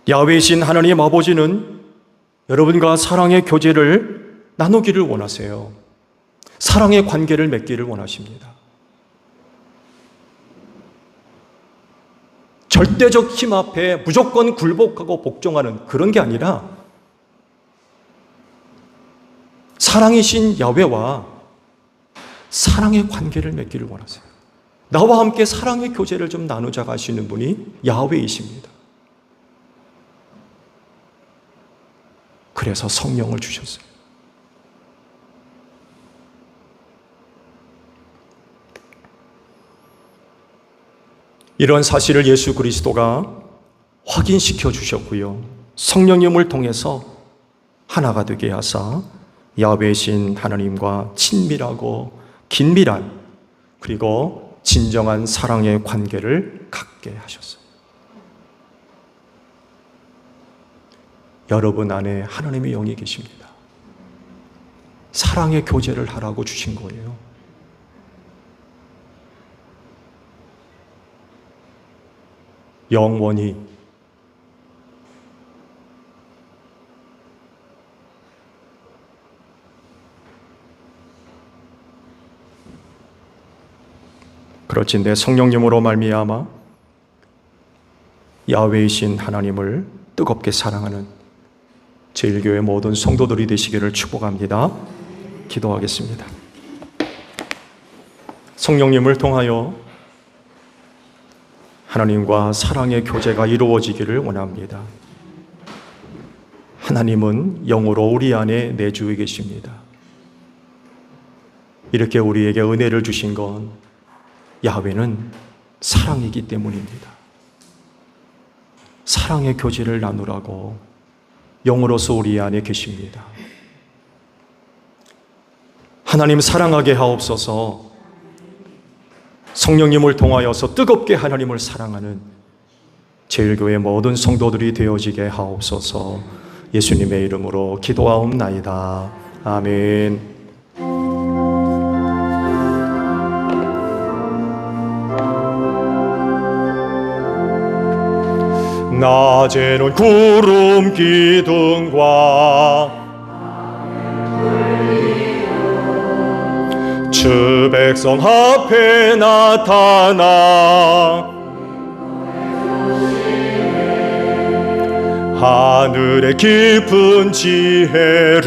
야훼이신 하나님 아버지는 여러분과 사랑의 교제를 나누기를 원하세요. 사랑의 관계를 맺기를 원하십니다. 절대적 힘 앞에 무조건 굴복하고 복종하는 그런 게 아니라 사랑이신 야훼와 사랑의 관계를 맺기를 원하세요. 나와 함께 사랑의 교제를 좀 나누자고 하시는 분이 야훼이십니다. 그래서 성령을 주셨어요. 이런 사실을 예수 그리스도가 확인시켜 주셨고요. 성령님을 통해서 하나가 되게 하사 야훼이신 하나님과 친밀하고 긴밀한 그리고 진정한 사랑의 관계를 갖게 하셨어요. 여러분 안에 하나님의 영이 계십니다. 사랑의 교제를 하라고 주신 거예요. 영원히 그렇진데 성령님으로 말미암아 야훼이신 하나님을 뜨겁게 사랑하는 제1교회 모든 성도들이 되시기를 축복합니다. 기도하겠습니다. 성령님을 통하여 하나님과 사랑의 교제가 이루어지기를 원합니다. 하나님은 영으로 우리 안에 내주해 계십니다. 이렇게 우리에게 은혜를 주신 건 야훼는 사랑이기 때문입니다. 사랑의 교제를 나누라고 영으로서 우리 안에 계십니다. 하나님 사랑하게 하옵소서. 성령님을 통하여서 뜨겁게 하나님을 사랑하는 제1교회 모든 성도들이 되어지게 하옵소서. 예수님의 이름으로 기도하옵나이다. 아멘. 낮에는 구름 기둥과 주 백성 앞에 나타나 하늘의 깊은 지혜를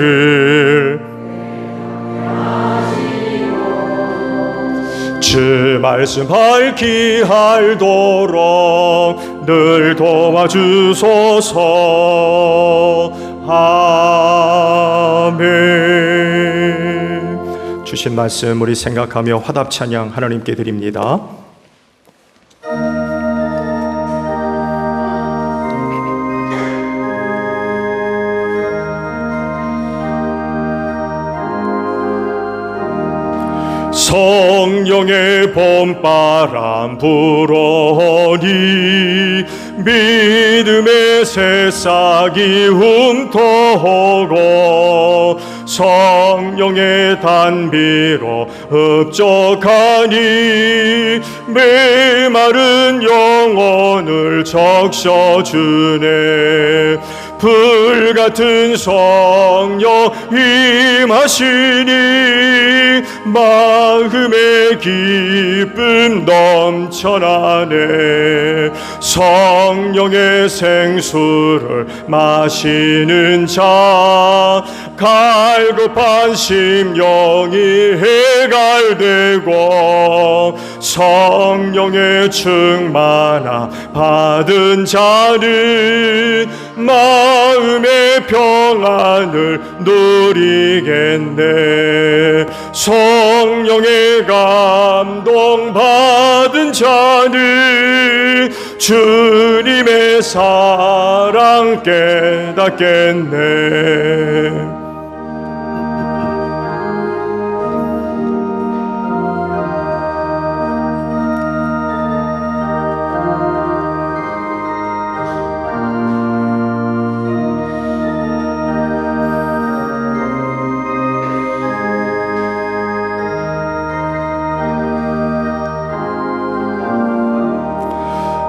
주 말씀 밝히 알도록 늘 도와주소서. 아멘. 주신 말씀 우리 생각하며 화답 찬양 하나님께 드립니다. 성령의 봄바람 불어오니 믿음의 새싹이 흠터오고 성령의 단비로 흡족하니 메마른 영혼을 적셔주네. 불같은 성령 임하시니 마음의 기쁨 넘쳐나네. 성령의 생수를 마시는 자 갈급한 심령이 해갈되고 성령의 충만함 받은 자는 마음의 평안을 누리겠네. 성령의 감동 받은 자는 주님의 사랑 깨닫겠네.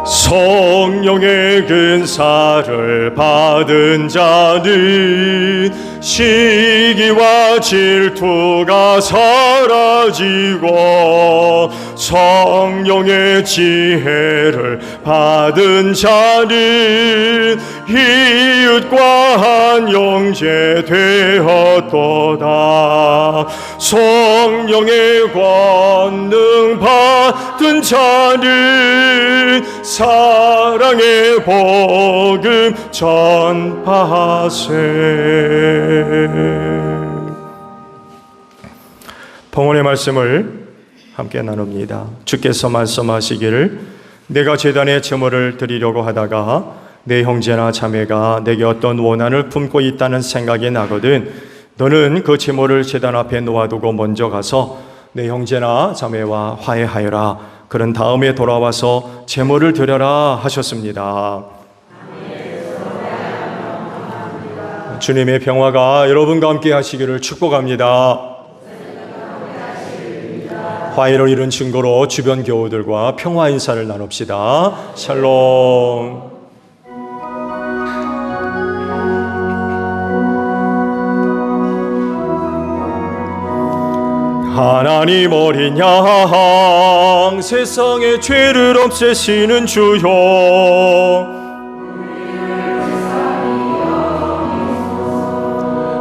성령의 근사를 받은 자는 시기와 질투가 사라지고 성령의 지혜를 받은 자는 이웃과 한 형제 되었도다. 성령의 권능 받은 자는 사랑의 복음 전파하세. 봉헌의 말씀을 함께 나눕니다. 주께서 말씀하시기를 내가 제단에 제물을 드리려고 하다가 내 형제나 자매가 내게 어떤 원한을 품고 있다는 생각이 나거든 너는 그 제물을 제단 앞에 놓아두고 먼저 가서 내 형제나 자매와 화해하여라. 그런 다음에 돌아와서 제물을 드려라 하셨습니다. 주님의 평화가 여러분과 함께 하시기를 축복합니다. 화해를 이룬 증거로 주변 교우들과 평화 인사를 나눕시다. 샬롬. 하나님 어린 양 세상의 죄를 없애시는 주여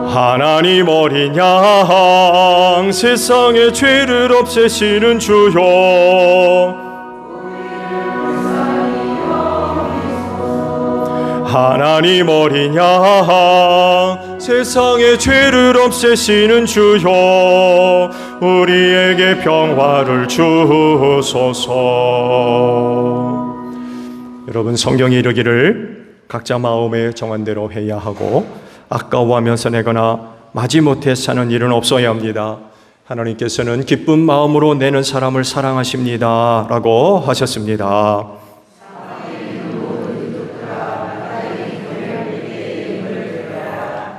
하나님 어린 양 세상의 죄를 없애시는 주여 하나님 어린 양 세상의 죄를 없애시는 주여 우리에게 평화를 주소서. 여러분 성경이 이르기를 각자 마음의 정한대로 해야 하고 아까워하면서 내거나 마지못해 사는 일은 없어야 합니다. 하나님께서는 기쁜 마음으로 내는 사람을 사랑하십니다 라고 하셨습니다.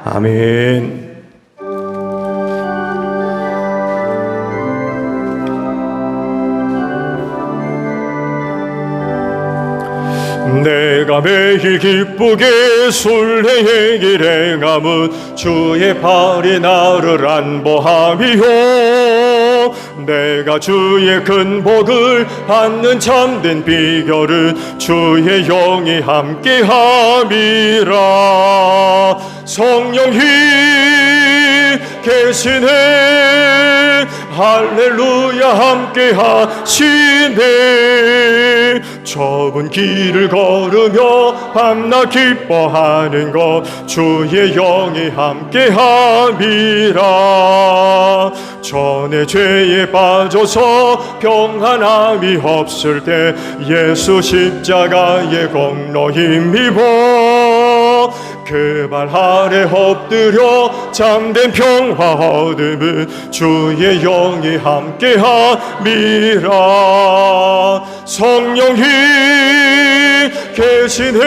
아멘. 내가 매일 기쁘게 순례의 길에 감은 주의 발이 나를 안보함이요 내가 주의 큰 복을 받는 참된 비결은 주의 영이 함께함이라. 성령이 계시네 할렐루야 함께하시네. 좁은 길을 걸으며 밤낮 기뻐하는 것 주의 영이 함께함이라. 전에 죄에 빠져서 평안함이 없을 때 예수 십자가의 공로 힘입어 그 발 아래 엎드려 참된 평화 얻음은 주의 영이 함께함이라. 성령이 계시네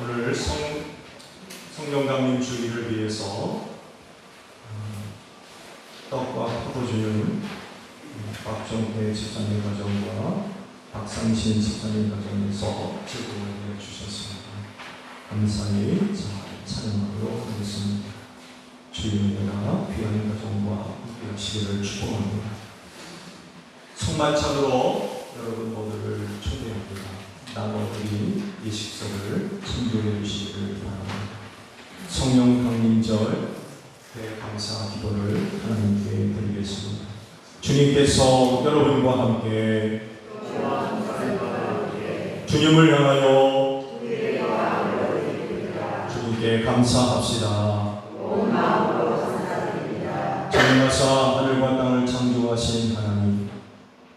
오늘 성령강림 주기를 위해서 떡과 포도주는 박정태 집사님 가정과 박상신 집사님 가정에서 제공해 주셨습니다. 감사히 찬양하도록 하겠습니다. 주의 은혜가 귀한 가정과 함께 하시기를 축복합니다. 성만찬으로 여러분 모두를 초대합니다. 나눠드린 이 식사를 참조해 주시기를 바랍니다. 성령 강림절 대감사 기도를 하나님께 드리겠습니다. 주님께서 여러분과 함께 주님을 향하여 주님께 감사합시다. 주님께서 하늘과 땅을 창조하신 하나님,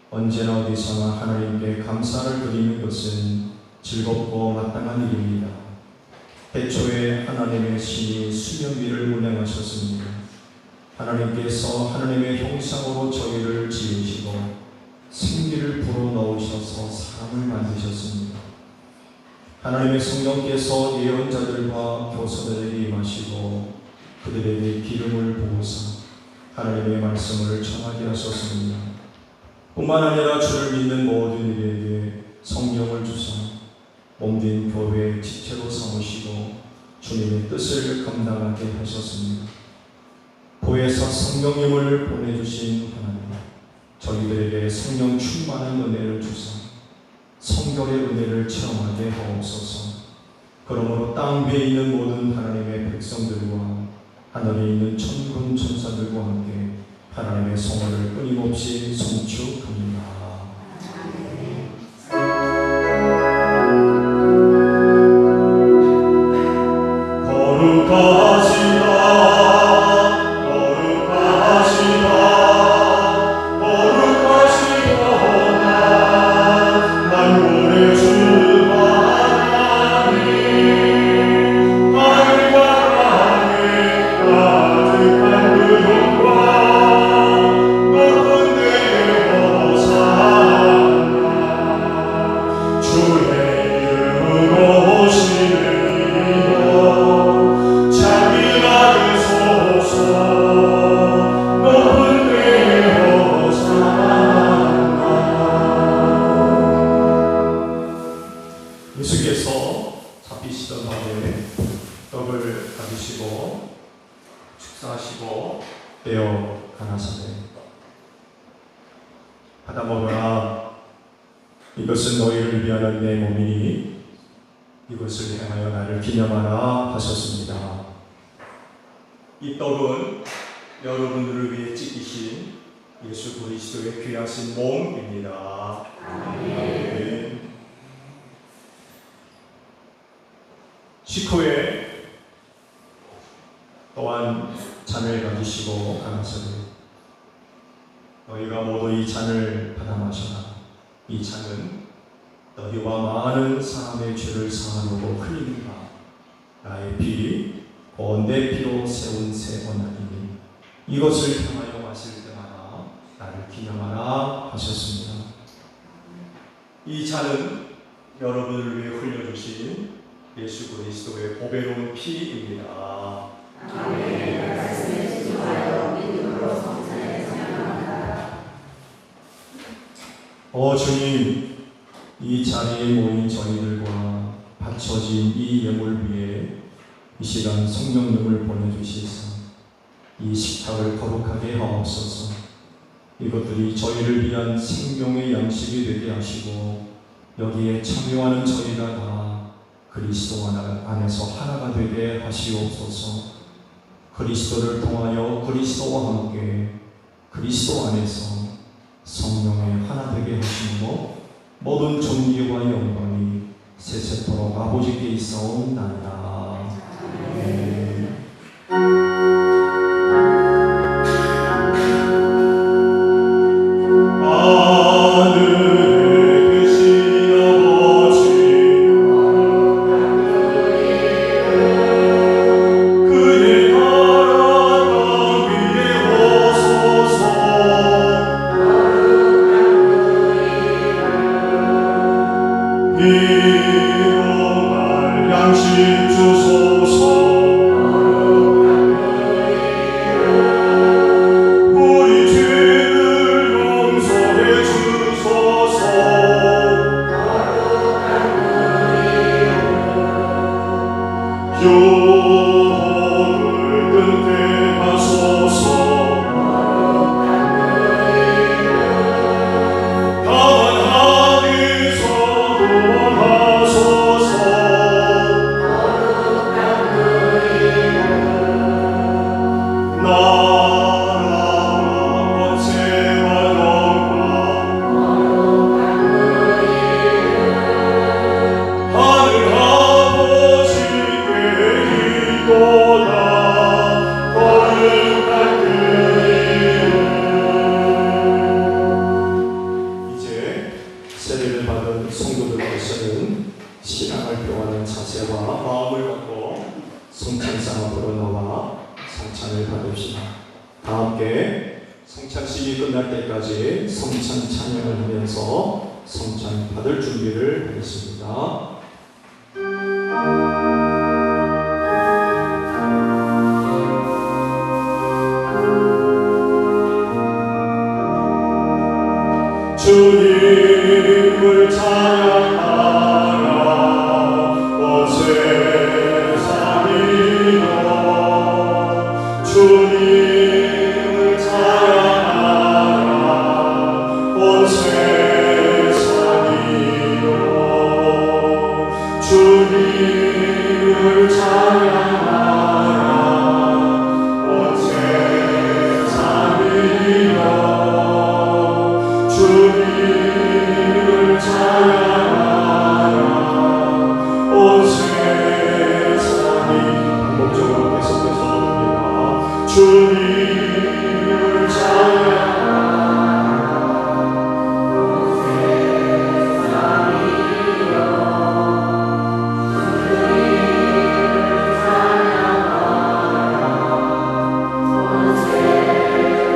언제나 어디서나 하나님께 감사를 드리는 것은 즐겁고 마땅한 일입니다. 태초에 하나님의 신이 수면 위를 운행하셨습니다. 하나님께서 하나님의 형상으로 저희를 지으시고 생기를 불어넣으셔서 사람을 만드셨습니다. 하나님의 성령께서 예언자들과 교사들에게 임하시고 그들에게 기름을 부으사 하나님의 말씀을 전하게 하셨습니다. 뿐만 아니라 주를 믿는 모든 이에게 성령을 주사 몸된 교회의 지체로 삼으시고 주님의 뜻을 감당하게 하셨습니다. 보혜사 성령님을 보내주신 하나님, 저희들에게 성령 충만한 은혜를 주사 성결의 은혜를 체험하게 하옵소서. 그러므로 땅 위에 있는 모든 하나님의 백성들과 하늘에 있는 천군 천사들과 함께 하나님의 성을 끊임없이 송축합니다. 예수께서 잡히시던 밤에 떡을 가지시고 축사하시고 떼어 가나사대 받아 먹으라. 이것은 너희를 위하는 내 몸이니 이것을 행하여 나를 기념하라 하셨습니다. 이 떡은 여러분들을 위해 찢기신 예수 그리스도의 귀하신 몸입니다. 아멘. 식후에 또한 잔을 가지시고 가라사대 너희가 모두 이 잔을 받아 마셔라. 이 잔은 너희와 많은 사람의 죄를 사하려고 흘리는 바 나의 피 곧 내 피로 세운 새 언약이니 이것을 향하여 마실 때마다 나를 기념하라 하셨습니다. 이 잔은 여러분을 위해 흘려주신 예수 그리스도의 보배로운 피입니다. 아멘. 말씀에 집중하여 믿음으로 성찬에 참여합니다. 주님, 이 자리에 모인 저희들과 바쳐진 이 예물 위에 이 시간 성령님을 보내주시사 이 식탁을 거룩하게 하옵소서. 이것들이 저희를 위한 생명의 양식이 되게 하시고 여기에 참여하는 저희가 다 그리스도 안에서 하나가 되게 하시옵소서. 그리스도를 통하여 그리스도와 함께 그리스도 안에서 성령의 하나 되게 하심으로 모든 존귀와 영광이 세세토록 아버지께 있사옵나이다. 아멘. 성찬 상업으로 나와 성찬을 받읍시다. 다 함께 성찬식이 끝날 때까지 성찬 찬양을 하면서 성찬 받을 준비를 하겠습니다. 주님을 찬양하라 온 세상이여 주님을 찬양하라 온 세상이여 주님을 찬양하라 온 세상이여 주님을 찬양하라 온 세상이 반복적으로 계속해서 부릅니다. 주님을 찬양하라 온 세상이여 주님을 찬양하라 온 세상이여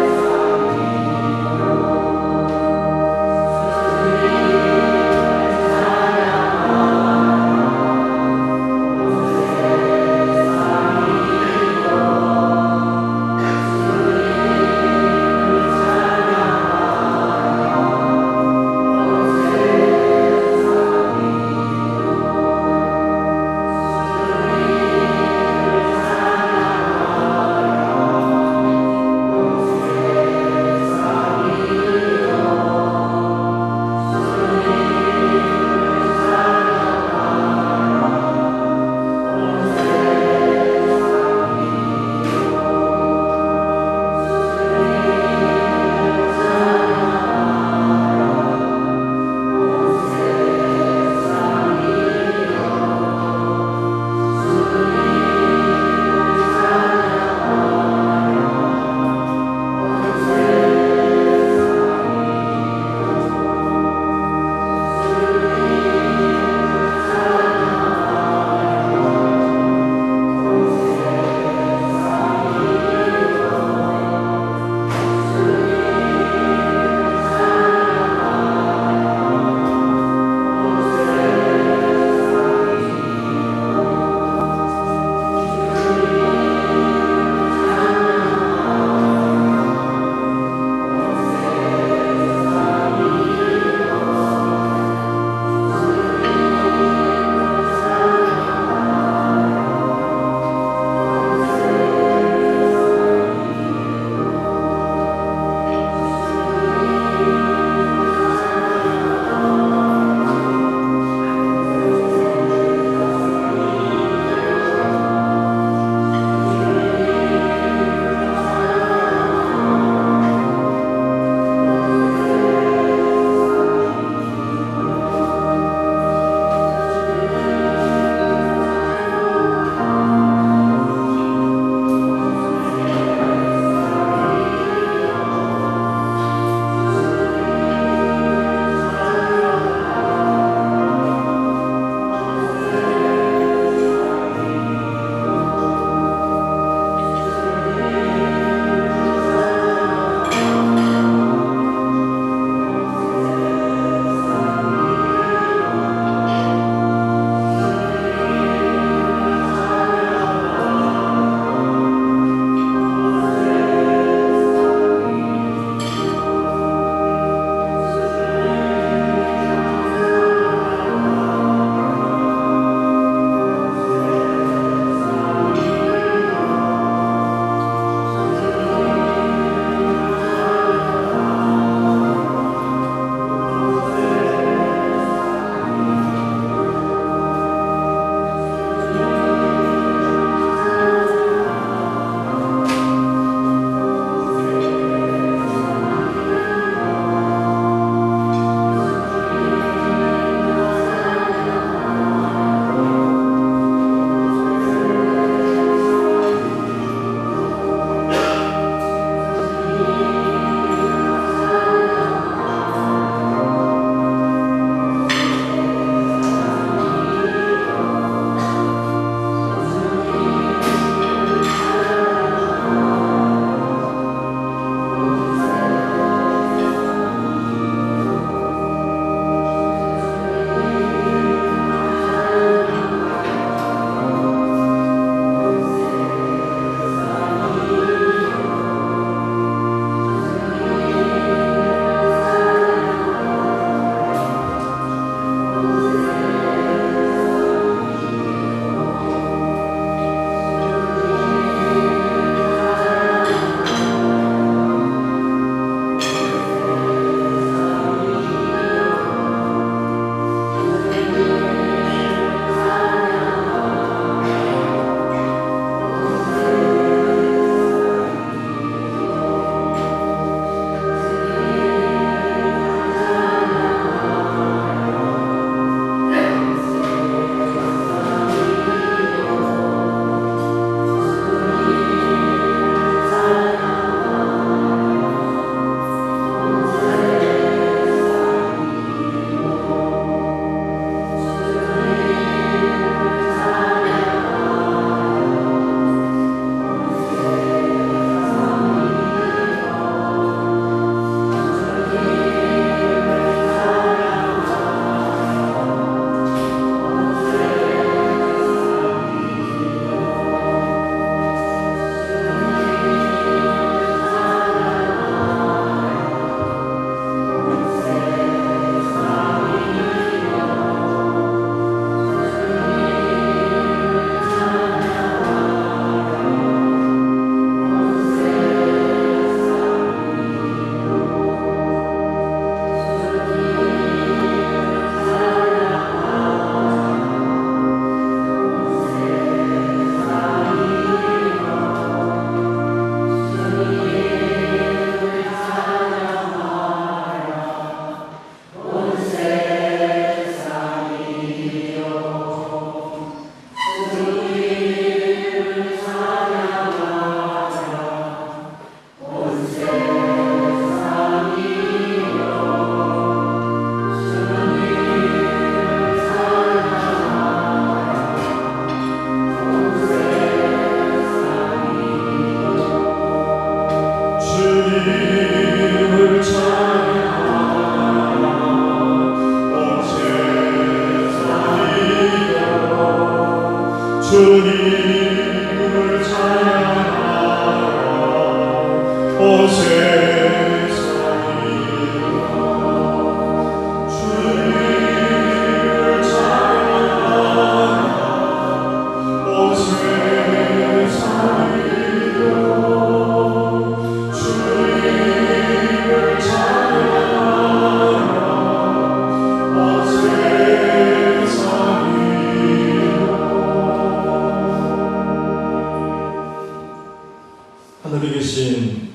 하늘에 계신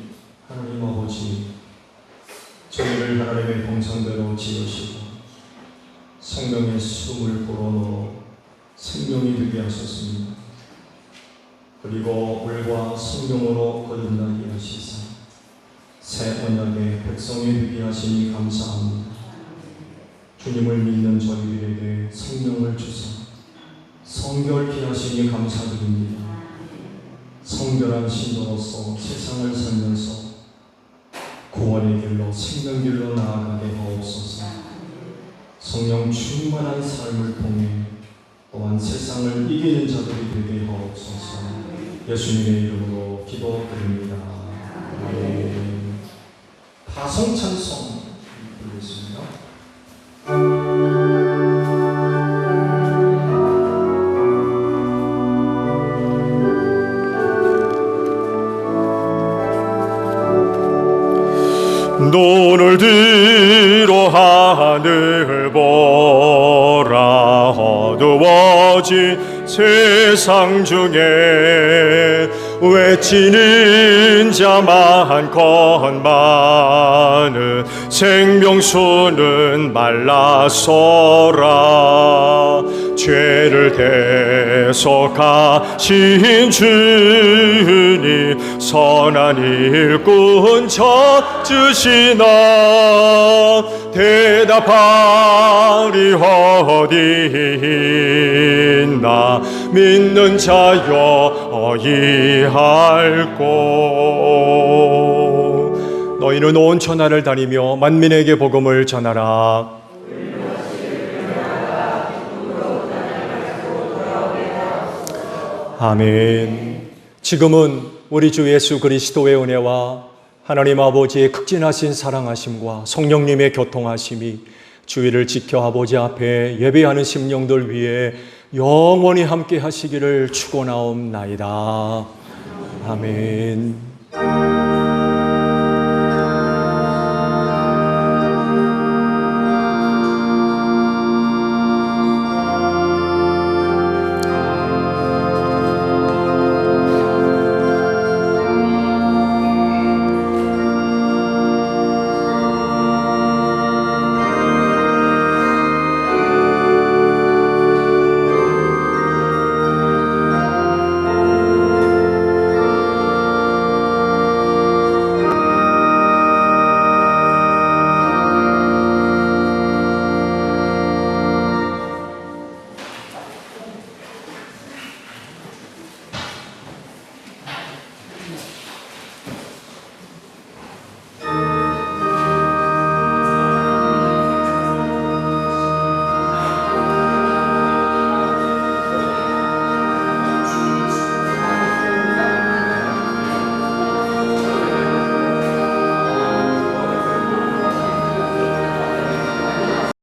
하나님 아버지, 저희를 하나님의 형상대로 지으시고 생명의 숨을 불어넣어 생명이 되게 하셨습니다. 그리고 물과 성령으로 거듭나게 하시사 새 언약의 백성이 되게 하시니 감사합니다. 주님을 믿는 저희들에게 생명을 주사 성결케 하시니 감사드립니다. 성결한 신도로서 세상을 살면서 구원의 길로 생명 길로 나아가게 하옵소서. 성령 충만한 삶을 통해 또한 세상을 이기는 자들이 되게 하옵소서. 예수님의 이름으로 기도드립니다. 아멘. 다성 찬송 부르겠습니다. 눈을 들어 하늘 보라. 어두워진 세상 중에 외치는 자 많건 많은 생명수는 말라서라. 죄를 대속하신 주님 선한 일꾼 찾으시나. 대답하리 어디 있나. 믿는 자여 어이할 곳. 너희는 온 천하를 다니며 만민에게 복음을 전하라. 아멘. 지금은 우리 주 예수 그리스도의 은혜와 하나님 아버지의 극진하신 사랑하심과 성령님의 교통하심이 주의를 지켜 아버지 앞에 예배하는 심령들 위해 영원히 함께 하시기를 축원하옵나이다. 아멘.